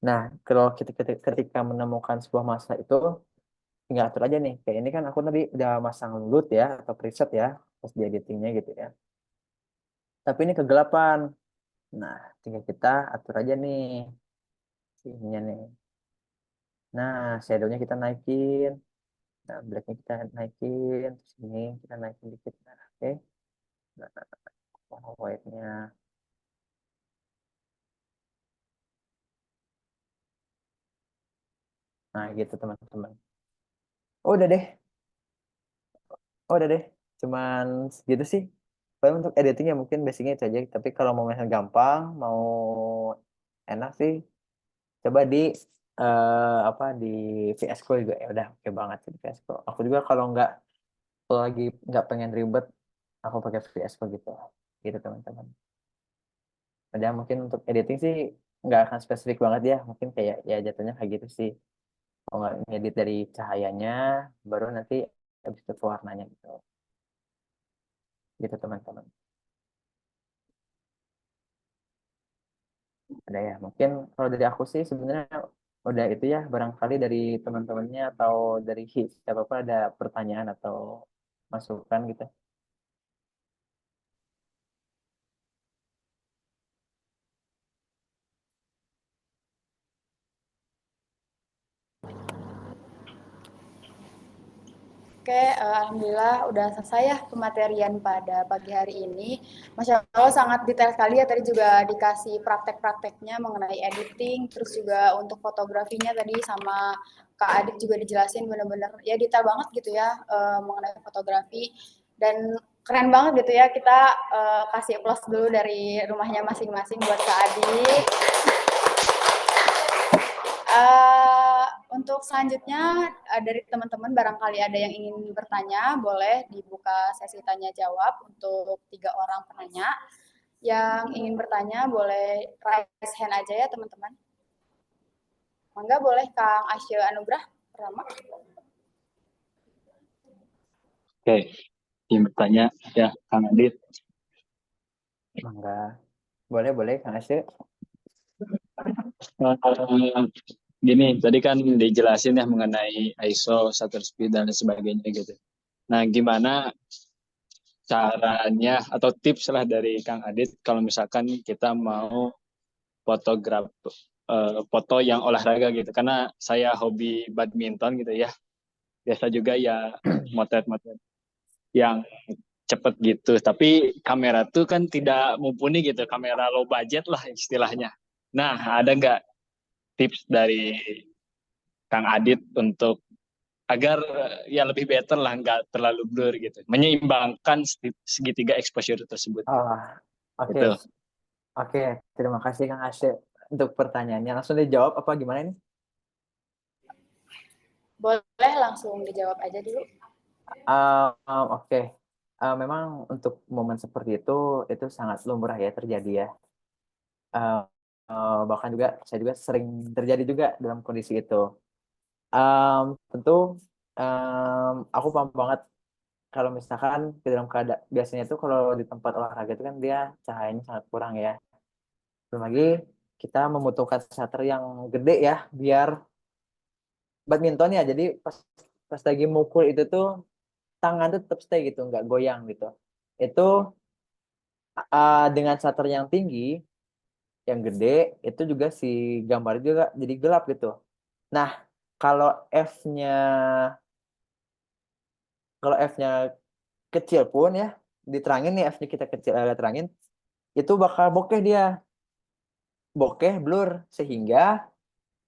Nah, kalau ketika menemukan sebuah masalah itu, tinggal atur aja nih. Kayak ini kan aku tadi udah masang loot ya atau preset ya pas di editingnya gitu ya. Tapi ini kegelapan. Nah, tinggal kita atur aja nih ininya nih. Nah, shadownya kita naikin. Nah, blacknya kita naikin. Terus ini kita naikin dikit. Nah, oke. Nah, white-nya. Nah, gitu teman-teman. Oh, udah deh. Oh, udah deh. Cuman segitu sih. Paling untuk editingnya mungkin basicnya itu aja. Tapi kalau mau misalnya gampang, mau enak sih, coba di apa, di VS Code juga ya udah oke banget sih di VS Code. Aku juga kalau lagi nggak pengen ribet, aku pakai VS Code gitu. Gitu teman-teman. Padahal mungkin untuk editing sih nggak akan spesifik banget ya. Mungkin kayak ya jatuhnya kayak gitu sih. Kalau nggak ngedit dari cahayanya, baru nanti habis itu ke warnanya gitu. Gitu teman-teman. Ada ya. Mungkin kalau dari aku sih sebenarnya udah itu ya. Barangkali dari teman-temannya atau dari siapa ada pertanyaan atau masukan gitu. Oke, alhamdulillah udah selesai ya pematerian pada pagi hari ini. Masya Allah sangat detail sekali ya, tadi juga dikasih praktek-prakteknya mengenai editing, terus juga untuk fotografinya tadi sama Kak Adit juga dijelasin bener-bener ya detail banget gitu ya mengenai fotografi, dan keren banget gitu ya. Kita kasih applause dulu dari rumahnya masing-masing buat Kak Adit. Untuk Untuk selanjutnya dari teman-teman barangkali ada yang ingin bertanya, boleh dibuka sesi tanya jawab untuk 3 orang penanya. Yang ingin bertanya boleh raise hand aja ya teman-teman. Mangga boleh Kang Asya Anugrah pertama. Oke, yang bertanya ya Kang Adit. Mangga. Boleh Kang Asya. Gini, tadi kan dijelasin ya mengenai ISO, shutter speed dan sebagainya gitu. Nah, gimana caranya atau tips lah dari Kang Adit kalau misalkan kita mau foto yang olahraga gitu, karena saya hobi badminton gitu ya, biasa juga ya motret-motret yang cepet gitu, tapi kamera tuh kan tidak mumpuni gitu, kamera low budget lah istilahnya. Nah, ada nggak tips dari Kang Adit untuk agar ya lebih better lah, nggak terlalu blur gitu, menyeimbangkan segitiga exposure tersebut Oh, oke. gitu. Oke, terima kasih Kang Asya untuk pertanyaannya. Langsung dijawab apa gimana ini? Boleh langsung dijawab aja dulu. Oke. Memang untuk momen seperti itu sangat lumrah ya terjadi ya. Uh, Bahkan juga saya juga sering terjadi juga dalam kondisi itu. Tentu aku paham banget kalau misalkan di dalam keadaan biasanya itu kalau di tempat olahraga itu kan dia cahayanya sangat kurang ya. Belum lagi kita membutuhkan shutter yang gede ya biar badminton ya. Jadi pas pas lagi mukul itu tuh tangan tuh tetap stay gitu, nggak goyang gitu. Itu dengan shutter yang tinggi, yang gede, itu juga si gambar juga jadi gelap gitu. Nah, kalau F-nya kalau F-nya kecil pun ya, diterangin nih F-nya kita kecil terangin, itu bakal bokeh dia. Bokeh, blur, sehingga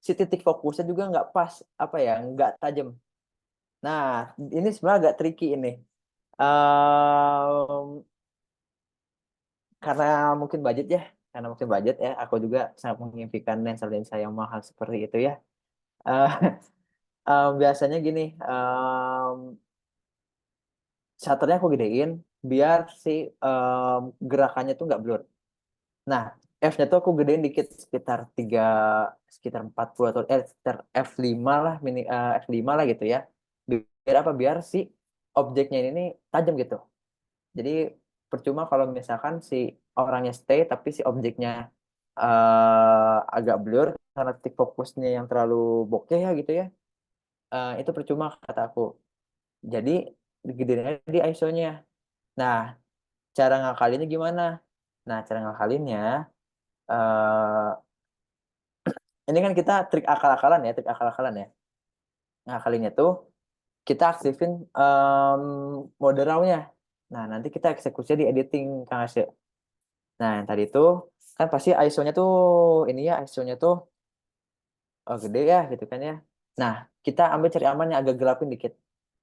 si titik fokusnya juga nggak pas, apa ya, nggak tajam. Nah, ini sebenarnya agak tricky ini. Um, karena mungkin budget ya, aku juga sangat mengimpikan lensa-lensa yang mahal seperti itu ya. Eh, Biasanya gini, shutternya aku gedein biar si gerakannya tuh nggak blur. Nah, F-nya tuh aku gedein dikit sekitar 40 atau sekitar F5 lah F5 lah gitu ya. Biar apa? Biar si objeknya ini nih tajam gitu. Jadi percuma kalau misalkan si orangnya stay tapi si objeknya agak blur karena titik fokusnya yang terlalu bokeh ya gitu ya. Itu percuma kata aku. Jadi digedein aja di ISO-nya. Nah, cara ngakalinnya gimana? Nah, cara ngakalinnya eh ini kan kita trik akal-akalan ya. Ngakalinnya tuh kita aktifin mode RAW-nya. Nah, nanti kita eksekusi di editing Kang Asya. Nah, yang tadi itu kan pasti ISO-nya tuh ini ya, ISO-nya tuh gede ya gitu kan ya. Nah, kita ambil cari aman yang agak gelapin dikit.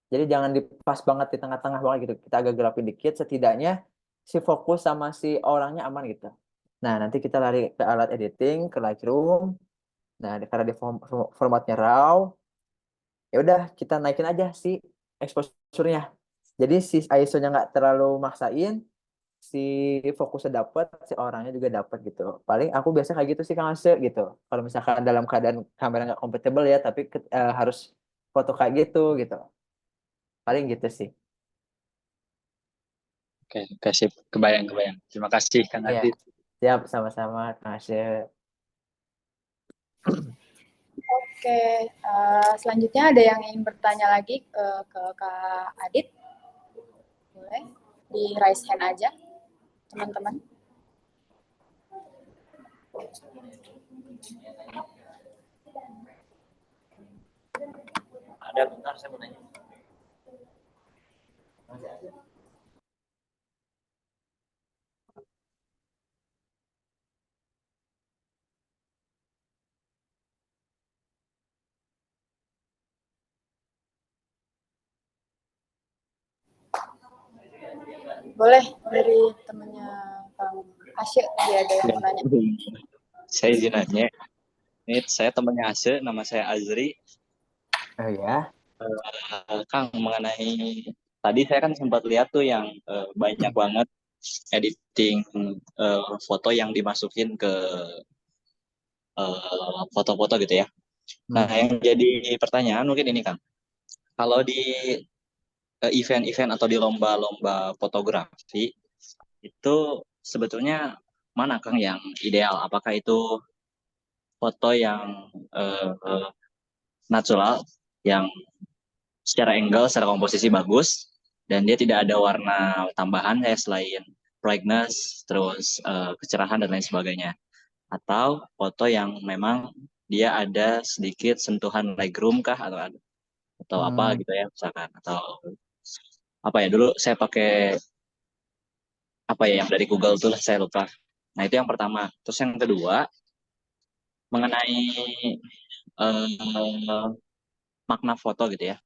Jadi jangan di pas banget di tengah-tengah banget gitu. Kita agak gelapin dikit setidaknya si fokus sama si orangnya aman gitu. Nah, nanti kita lari ke alat editing, ke Lightroom. Nah, karena di formatnya RAW, ya udah kita naikin aja si exposure-nya. Jadi si ISO-nya nggak terlalu maksain, si fokusnya dapat, si orangnya juga dapat gitu. Paling aku biasa kayak gitu sih Kang Asep gitu. Kalau misalkan dalam keadaan kamera nggak compatible ya, tapi harus foto kayak gitu gitu. Paling gitu sih. Oke, kasih kebayang. Terima kasih Kang Iya, Adit. siap sama-sama Kang Asep. Oke, selanjutnya ada yang ingin bertanya lagi ke Kak Adit? Boleh di raise hand aja, teman-teman. Ada bentar saya mau nanya. Boleh dari temannya Kang Asyik, dia ada yang Ya, mau nanya. saya izin nanya. Ini saya temannya Ase, nama saya Azri. Oh ya. Kang, mengenai tadi saya kan sempat lihat tuh yang banyak banget editing foto yang dimasukin ke foto-foto gitu ya. Nah, Hmm. yang jadi pertanyaan mungkin ini Kang, kalau di event-event atau di lomba-lomba fotografi itu sebetulnya mana Kang yang ideal? Apakah itu foto yang natural, yang secara angle, secara komposisi bagus, dan dia tidak ada warna tambahan ya selain brightness, terus kecerahan dan lain sebagainya. Atau foto yang memang dia ada sedikit sentuhan lightroom kah atau apa Hmm. gitu ya misalkan atau apa ya dulu saya pakai apa ya yang dari Google tuh saya lupa. Nah itu yang pertama. Terus yang kedua mengenai eh, makna foto gitu ya.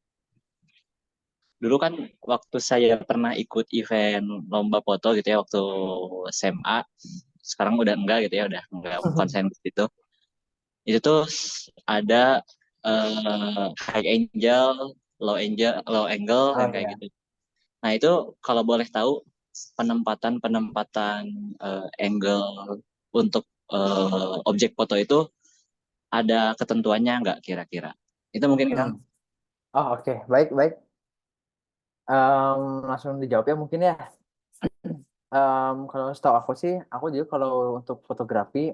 Dulu kan waktu saya pernah ikut event lomba foto gitu ya waktu SMA, sekarang udah enggak gitu ya, udah enggak konsen gitu. Itu tuh ada high angel, low angle Oh yang kayak ya. gitu. Nah, itu kalau boleh tahu penempatan angle untuk objek foto itu ada ketentuannya nggak kira-kira? Itu mungkin Kang. Hmm. Oh oke, baik baik. Langsung dijawab ya mungkin ya. Kalau setahu aku sih, aku juga kalau untuk fotografi,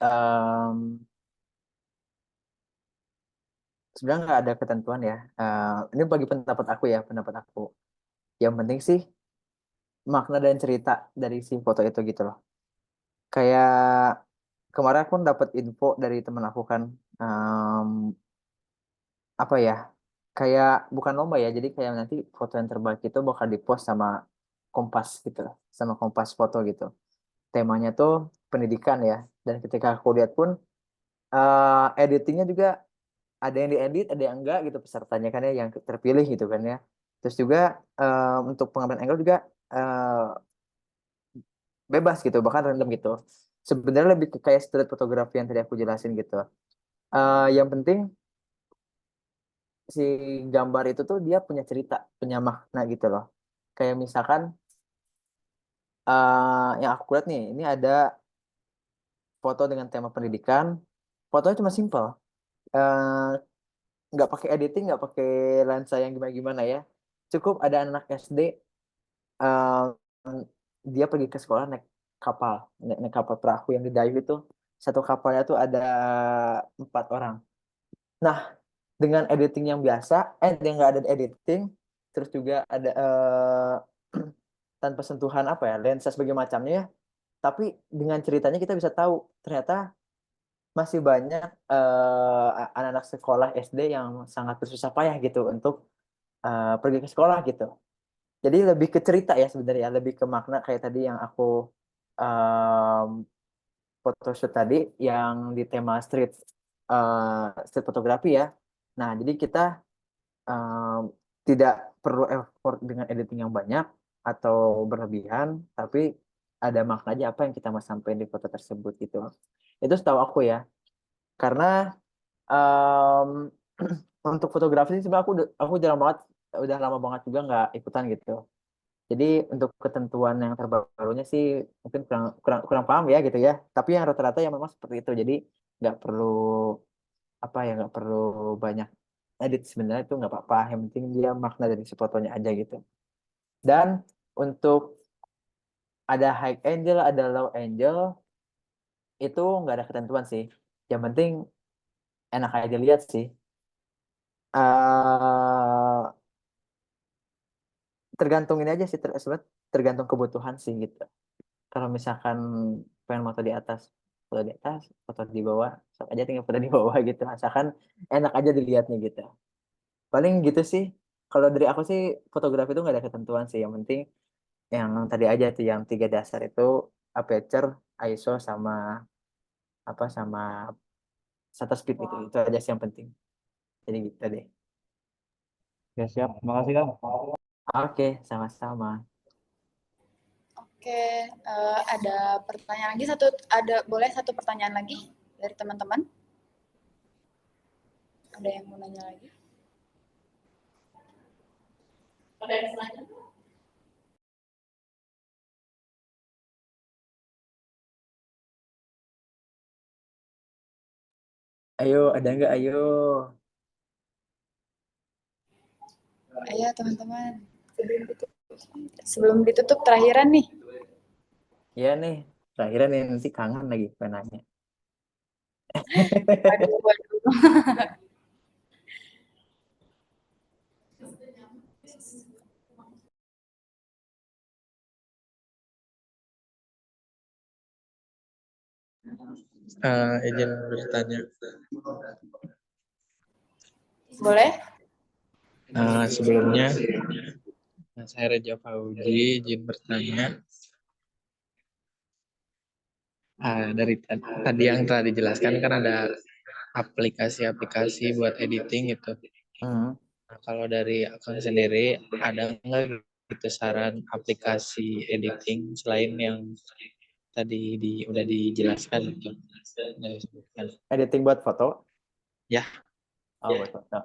em, sebenarnya nggak ada ketentuan ya. Ini bagi pendapat aku ya, pendapat aku. Yang penting sih makna dan cerita dari si foto itu gitu loh. Kayak kemarin aku dapat info dari temen aku kan, em, apa ya? Kayak bukan lomba ya, jadi kayak nanti foto yang terbaik itu bakal dipost sama Kompas gitu, sama Kompas Foto gitu. Temanya tuh pendidikan ya. Dan ketika aku lihat pun editingnya juga ada yang diedit, ada yang enggak gitu pesertanya kan ya yang terpilih gitu kan ya. Terus juga untuk pengambilan angle juga eh, bebas gitu, bahkan random gitu. Sebenarnya lebih ke kayak street fotografi yang tadi aku jelasin gitu. Yang penting si gambar itu tuh dia punya cerita, punya makna gitu loh. Kayak misalkan yang aku lihat nih, ini ada foto dengan tema pendidikan. Fotonya cuma simpel, eh, nggak pakai editing, nggak pakai lensa yang gimana-gimana ya. Cukup ada anak SD, eh, dia pergi ke sekolah naik kapal, naik kapal perahu yang di dive itu. Satu kapalnya tuh ada 4 orang. Nah, dengan editing yang biasa, yang nggak ada editing, terus juga ada tanpa sentuhan apa ya, lensa sebagai macamnya ya. Tapi dengan ceritanya kita bisa tahu ternyata masih banyak anak-anak sekolah SD yang sangat bersusah payah gitu untuk pergi ke sekolah gitu. Jadi lebih ke cerita ya sebenarnya, lebih ke makna kayak tadi yang aku um, photoshoot tadi yang di tema street fotografi ya. Nah, jadi kita um, tidak perlu effort dengan editing yang banyak atau berlebihan, tapi ada makna aja apa yang kita mau sampaikan di foto tersebut gitu. Itu setahu aku ya. Karena um, untuk fotografi sih sebenarnya aku jarang banget, udah lama banget juga nggak ikutan gitu. Jadi untuk ketentuan yang terbarunya sih mungkin kurang kurang kurang paham ya gitu ya. Tapi yang rata-rata yang memang seperti itu. Jadi nggak perlu apa ya, nggak perlu banyak edit sebenarnya, itu nggak apa-apa. Yang penting dia makna dari si fotonya aja gitu. Dan untuk ada high angel, ada low angel, itu nggak ada ketentuan sih. Yang penting enak aja lihat sih. eh Tergantung ini aja sih, sebenarnya tergantung kebutuhan sih gitu. Kalau misalkan pengen foto di atas, foto di bawah, sok aja tinggal foto di bawah gitu. Asalkan enak aja dilihatnya gitu. Paling gitu sih. Kalau dari aku sih fotografi itu nggak ada ketentuan sih. Yang penting yang tadi aja tuh yang 3 dasar itu aperture, ISO sama apa sama shutter speed gitu. Itu aja sih yang penting. Jadi gitu deh. Ya, siap. Terima kasih, Kang. Oke, sama-sama. Oke, ada pertanyaan lagi boleh satu pertanyaan lagi dari teman-teman? Ada yang mau nanya lagi? Ayo, ada nggak? Ayo. Ayo teman-teman. Sebelum ditutup terakhiran nih. Ya nih, terakhirnya nih nanti kangen lagi penanya. Aduh, waduh. Izin bertanya. Boleh? Sebelumnya, saya Reja Fauzi, izin bertanya. Dari tadi yang telah dijelaskan kan ada aplikasi-aplikasi buat editing gitu. Hmm. Nah, kalau dari akun sendiri, ada nggak gitu saran aplikasi editing selain yang tadi udah dijelaskan gitu? Udah disebutkan. Editing buat foto? Ya. Oh, buat foto.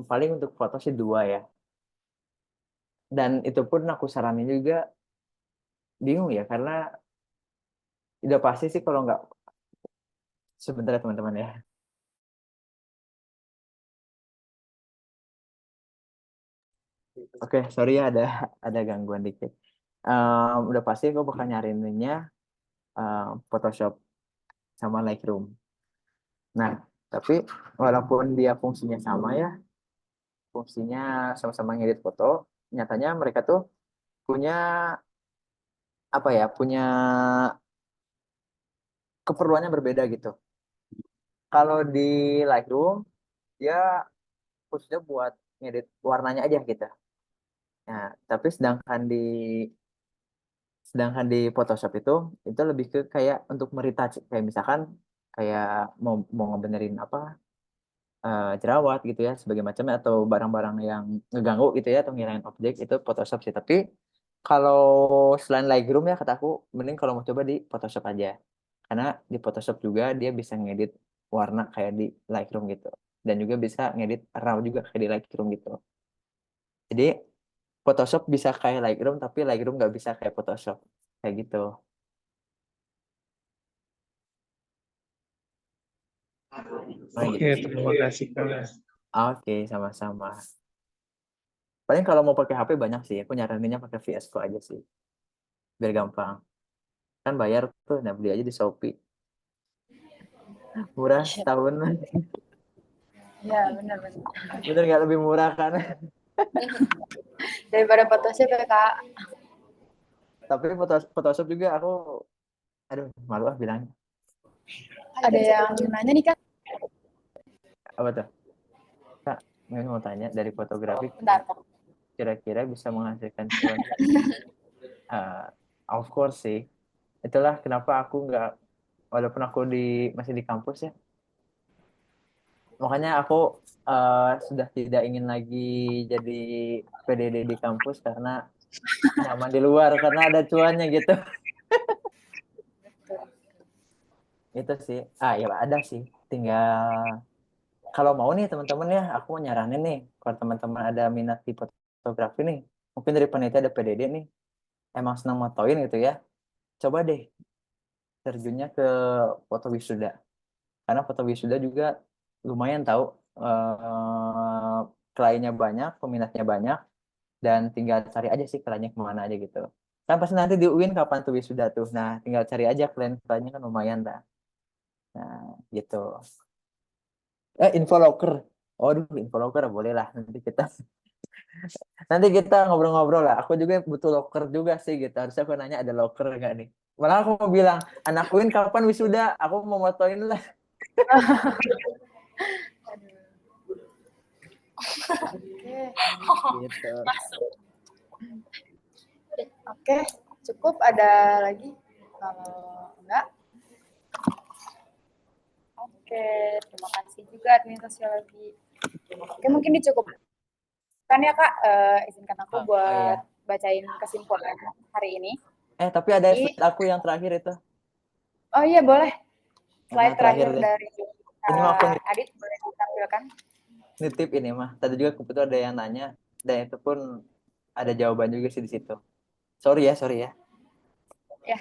Paling untuk foto sih 2 ya. Dan itu pun aku saranin juga bingung ya, karena udah pasti sih kalau nggak, sebentar ya teman-teman ya. Oke, sorry ya ada gangguan dikit. Udah pasti aku bakal nyariinnya Photoshop sama Lightroom. Nah, tapi walaupun dia fungsinya sama ya, fungsinya sama-sama ngedit foto, nyatanya mereka tuh punya apa ya, punya keperluannya berbeda gitu. Kalau di Lightroom dia khususnya buat ngedit warnanya aja gitu. Nah, tapi sedangkan di Photoshop itu lebih ke kayak untuk meretouch, kayak misalkan kayak mau ngebenerin apa, jerawat gitu ya sebagai macamnya, atau barang-barang yang ngeganggu gitu ya, atau ngilangin objek, itu Photoshop sih. Tapi kalau selain Lightroom ya kataku, mending kalau mau coba di Photoshop aja, karena di Photoshop juga dia bisa ngedit warna kayak di Lightroom gitu, dan juga bisa ngedit raw juga kayak di Lightroom gitu. Jadi Photoshop bisa kayak Lightroom, tapi Lightroom nggak bisa kayak Photoshop kayak gitu. Nah, Oke, gitu. terima kasih Kak. Oke, sama-sama. Paling kalau mau pakai HP banyak sih, aku nyaraninnya pakai VS Code aja sih, biar gampang. Kan bayar tuh, nah beli aja di Shopee. Murah setahun. Ya, benar-benar. Bener nggak, lebih murah kan? Daripada Photoshop ya, Kak. Tapi Photoshop juga aku, aduh, malu ah bilangnya. Ada yang nanya nih, Kak. Apa tuh? Kak, ini mau tanya, dari fotografi Bentar, Kak. kira-kira bisa menghasilkan cuan? Uh, of course sih. Itulah kenapa aku nggak, walaupun aku masih di kampus ya, makanya aku sudah tidak ingin lagi jadi PDD di kampus, karena nyaman di luar karena ada cuannya gitu. Itu sih. Ya ada sih. Tinggal kalau mau nih teman-teman ya, aku mau nyaranin nih, kalau teman-teman ada minat di fotografi nih, mungkin dari panitia ada PDD nih, emang senang motoin gitu ya, coba deh terjunnya ke foto wisuda. Karena foto wisuda juga lumayan tahu, kliennya banyak, peminatnya banyak, dan tinggal cari aja sih kliennya kemana aja gitu. Kan pasti nanti di UIN kapan tuh wisuda tuh. Nah, tinggal cari aja klien-kliennya, kan lumayan dah. Nah, gitu. Infoloker. Waduh, infoloker boleh lah, nanti kita ngobrol-ngobrol lah. Aku juga butuh loker juga sih gitu. Harusnya aku nanya ada loker nggak nih. Malah aku mau bilang, anak Win kapan wisuda? Aku mau motoin lah. Gitu. Oke, cukup. Ada lagi? Kalau enggak, oke. Terima kasih juga admin sosiologi. Oke, mungkin dicukupkan ya, Kak. Izinkan aku Oh buat iya. bacain kesimpulan hari ini. Tapi ada slide aku yang terakhir itu. Oh iya, boleh. Nah, Slide terakhir deh. dari Ini mah aku Adit boleh ditampilkan. nitip ini mah. Tadi juga kebetulan ada yang nanya dan itu pun ada jawaban juga sih di situ. Sorry ya. Ya.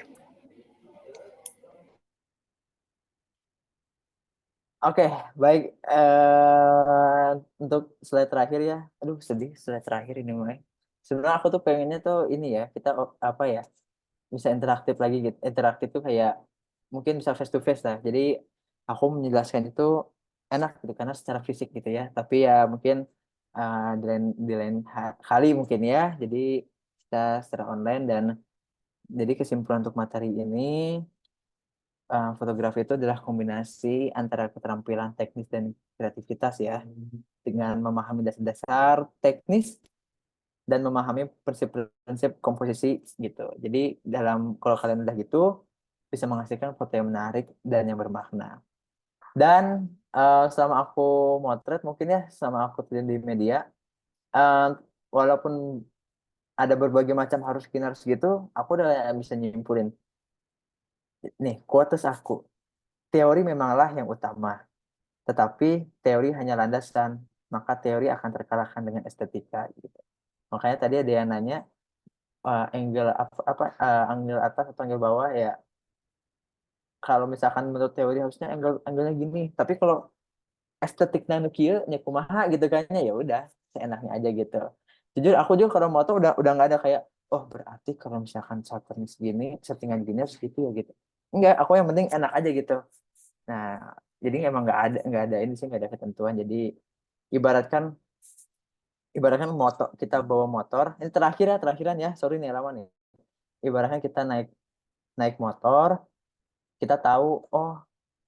Oke, baik. Untuk slide terakhir ya. Aduh, sedih slide terakhir ini mulai. Sebenarnya aku tuh pengennya tuh ini ya, kita apa ya, bisa interaktif lagi gitu. Interaktif tuh kayak mungkin bisa face to face lah. Jadi aku menjelaskan itu enak gitu karena secara fisik gitu ya. Tapi ya mungkin di lain kali mungkin ya. Jadi kita secara online dan jadi kesimpulan untuk materi ini fotografi itu adalah kombinasi antara keterampilan teknis dan kreativitas ya, dengan memahami dasar-dasar teknis dan memahami prinsip-prinsip komposisi gitu. Jadi kalau kalian udah gitu bisa menghasilkan foto yang menarik dan yang bermakna. Dan selama aku motret mungkin ya, selama aku terjun di media, eh, walaupun ada berbagai macam harus gini harus gitu, aku udah bisa nyimpulin nih quotes aku. Teori memanglah yang utama, tetapi teori hanya landasan, maka teori akan terkalahkan dengan estetika gitu. Makanya tadi ada yang nanya angle atas atau angle bawah ya. Kalau misalkan menurut teori harusnya angle-nya gini, tapi kalau estetiknya nu kieu nya kumaha gitu kayaknya ya udah seenaknya aja gitu. Jujur aku juga kalau moto udah nggak ada kayak oh berarti kalau misalkan shotternya segini, settingan gini harus gitu ya gitu. Enggak, aku yang penting enak aja gitu. Nah, jadi emang nggak ada ini sih, nggak ada ketentuan. Jadi ibaratkan ibaratkan motor, kita bawa motor. Ini terakhiran ya. Sorry nih lama nih. Ibaratkan kita naik naik motor, kita tahu oh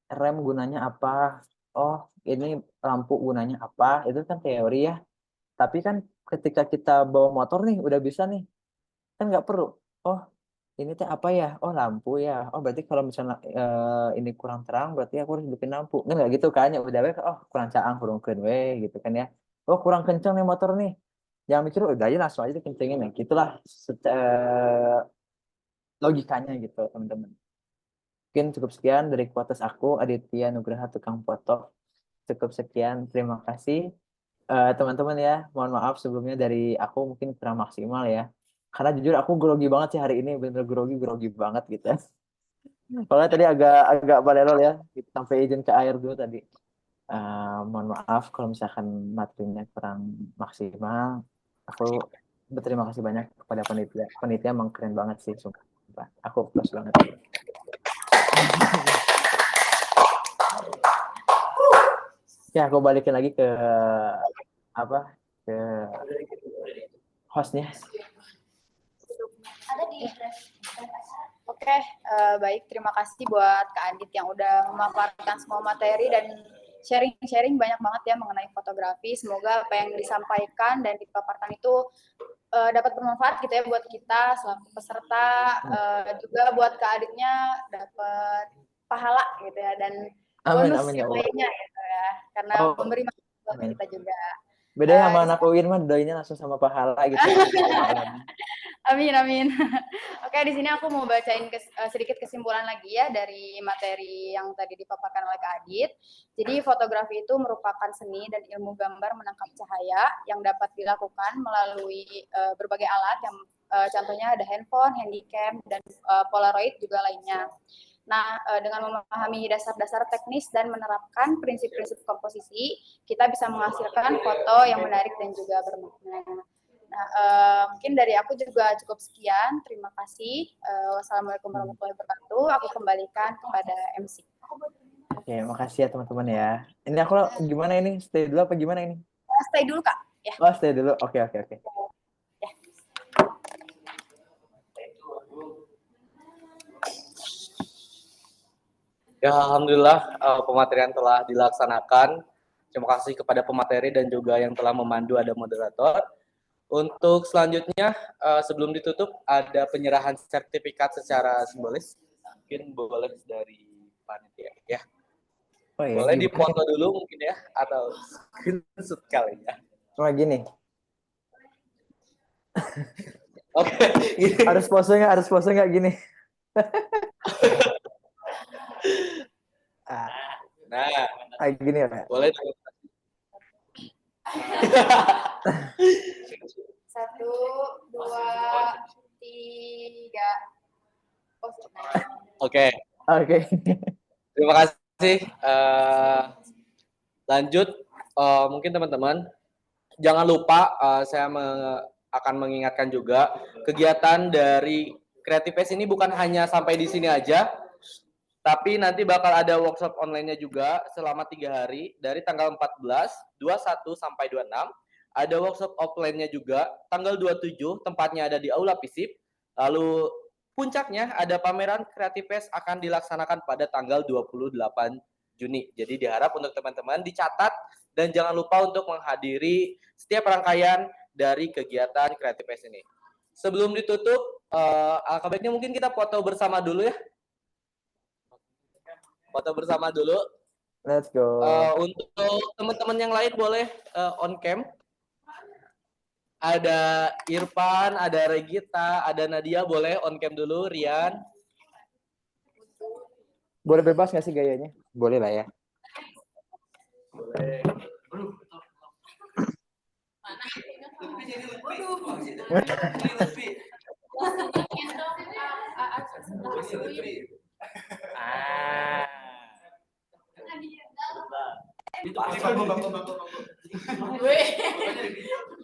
rem gunanya apa, oh ini lampu gunanya apa. Itu kan teori ya. Tapi kan ketika kita bawa motor nih udah bisa nih. Kan nggak perlu. Oh, ini teh apa ya? Oh, lampu ya. Oh, berarti kalau misalnya ini kurang terang, berarti aku harus bikin lampu. Kan nggak gitu kan? Ya udah, oh kurang caang, kurang keren, gitu kan ya. Oh, kurang kenceng nih motor nih. Jangan mikir, udah aja langsung aja dikencengin. Nah, gitulah logikanya gitu, teman-teman. Mungkin cukup sekian dari kuotas aku, Aditya Nugraha, tukang foto. Cukup sekian, terima kasih. Teman-teman ya, mohon maaf sebelumnya dari aku mungkin kurang maksimal ya. Karena jujur aku grogi banget sih hari ini, bener grogi banget gitu. Soalnya tadi agak agak balelol ya, gitu, sampai izin ke air dulu tadi. Mohon maaf kalau misalkan materinya kurang maksimal. Aku berterima kasih banyak kepada panitia. Panitia emang keren banget sih, sumpah. Aku plus banget. Ya, aku balikin lagi ke apa? Ke hostnya. Oke, baik. Terima kasih buat Kak Adit yang udah memaparkan semua materi dan sharing-sharing banyak banget ya mengenai fotografi. Semoga apa yang disampaikan dan dipaparkan itu dapat bermanfaat gitu ya buat kita selaku peserta, juga buat Kak Aditnya dapat pahala gitu ya, dan Amin, bonus amin ya yang Allah. lainnya gitu ya, karena memberi manfaat buat kita juga. Beda sama anak UIN mah doinya langsung sama pahala gitu. Amin, amin. Oke, di sini aku mau bacain sedikit kesimpulan lagi ya dari materi yang tadi dipaparkan oleh Kak Adit. Jadi fotografi itu merupakan seni dan ilmu gambar menangkap cahaya yang dapat dilakukan melalui berbagai alat yang contohnya ada handphone, handycam, dan polaroid juga lainnya. Nah, dengan memahami dasar-dasar teknis dan menerapkan prinsip-prinsip komposisi, kita bisa menghasilkan foto yang menarik dan juga bermakna. Nah, mungkin dari aku juga cukup sekian. Terima kasih. Wassalamualaikum warahmatullahi wabarakatuh. Aku kembalikan kepada MC. Oke, makasih ya teman-teman ya. Ini aku gimana ini? Stay dulu apa gimana ini? Stay dulu, Kak. Ya. Oh, stay dulu. Oke. Ya. Ya, alhamdulillah pematerian telah dilaksanakan. Terima kasih kepada pemateri dan juga yang telah memandu, ada moderator. Untuk selanjutnya, sebelum ditutup, ada penyerahan sertifikat secara simbolis. Mungkin boleh dari panitia ya. Oh, iya, boleh dipoto dulu mungkin ya, atau screenshot kali ya. Oh, gini. Oke. Harus pose nggak gini? Nah, Kayak gini ya. boleh. 1, 2, 3. Oke, Oke. terima kasih. Lanjut, mungkin teman-teman, jangan lupa saya akan mengingatkan juga kegiatan dari Creative Fest ini bukan hanya sampai di sini aja, tapi nanti bakal ada workshop online-nya juga selama 3 hari dari tanggal 14, 21 sampai 26. Ada workshop offline-nya juga tanggal 27, tempatnya ada di Aula Pisip. Lalu puncaknya ada pameran Creative Fest akan dilaksanakan pada tanggal 28 Juni. Jadi diharap untuk teman-teman dicatat dan jangan lupa untuk menghadiri setiap rangkaian dari kegiatan Creative Fest ini. Sebelum ditutup, alangkah baiknya mungkin kita foto bersama dulu ya. Foto bersama dulu. Let's go. Untuk teman-teman yang lain boleh on cam. Ada Irfan, ada Regita, ada Nadia, boleh on cam dulu. Rian. Boleh bebas nggak sih gayanya? Boleh lah ya. Boleh.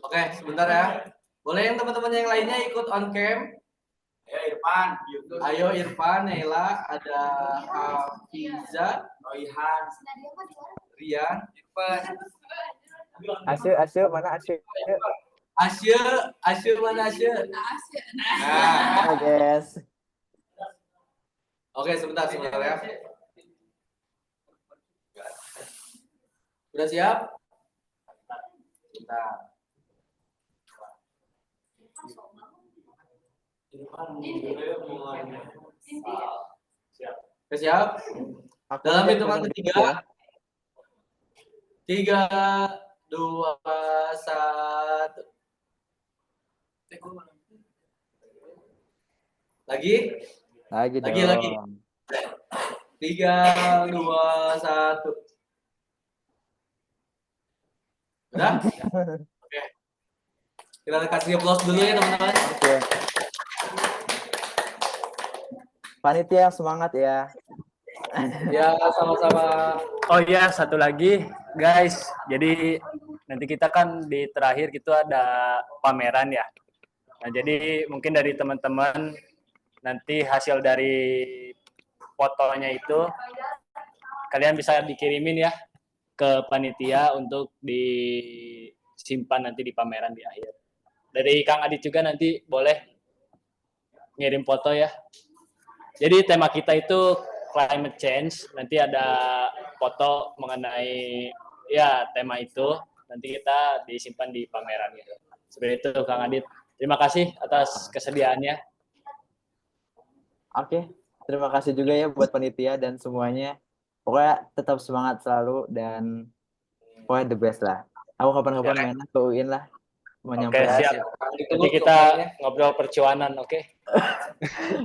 Oke, sebentar ya. Boleh yang teman-teman yang lainnya ikut on cam? Ya Irfan, Ayo Irfan, Naila, ada Hafiza, Royhan, Rian, Irfan. Asy mana Asy? Asya mana Asya? Nah, guys. Oke, sebentar ya. Udah siap? Sebentar. Siap? Dalam hitungan ketiga. 3, 2, 1. Lagi? Lagi. 3, 2, 1. Udah? Oke. Kita kasih applause dulu ya teman-teman. Oke. Panitia semangat ya. Ya, sama-sama. Oh iya, satu lagi, guys. Jadi nanti kita kan di terakhir itu ada pameran ya. Nah, jadi mungkin dari teman-teman nanti hasil dari fotonya itu kalian bisa dikirimin ya ke panitia untuk disimpan nanti di pameran di akhir. Dari Kang Adit juga nanti boleh ngirim foto ya. Jadi tema kita itu climate change, nanti ada foto mengenai ya tema itu, nanti kita disimpan di pameran gitu. Seperti itu Kang Adit. Terima kasih atas kesediaannya. Oke, terima kasih juga ya buat panitia dan semuanya. Pokoknya tetap semangat selalu dan pokoknya the best lah. Aku kapan-kapan main ke UIN lah. Oke, siap. Nanti kita ngobrol percuanan, oke?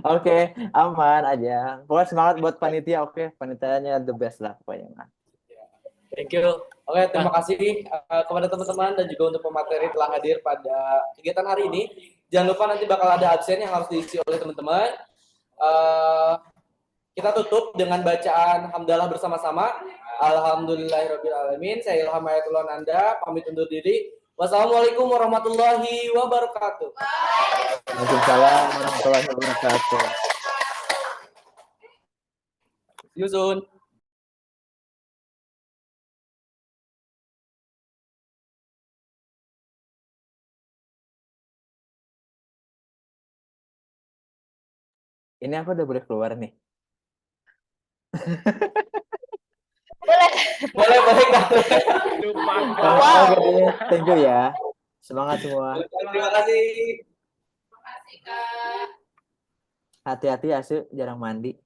Oke, aman aja. Pokoknya semangat buat panitia, oke? Panitianya the best lah pokoknya. Thank you. Oke, terima kasih kepada teman-teman dan juga untuk pemateri telah hadir pada kegiatan hari ini. Jangan lupa nanti bakal ada absen yang harus diisi oleh teman-teman. Kita tutup dengan bacaan hamdalah bersama-sama. Alhamdulillahirrabbilalamin. Saya Ilham Ayatullah Nanda, pamit undur diri. Wassalamualaikum warahmatullahi wabarakatuh. Waalaikumsalam warahmatullahi wabarakatuh. See you soon. Ini aku udah boleh keluar nih. Boleh. Oke, thank you ya. Semangat semua. Terima kasih. Hati-hati Asu, jarang mandi.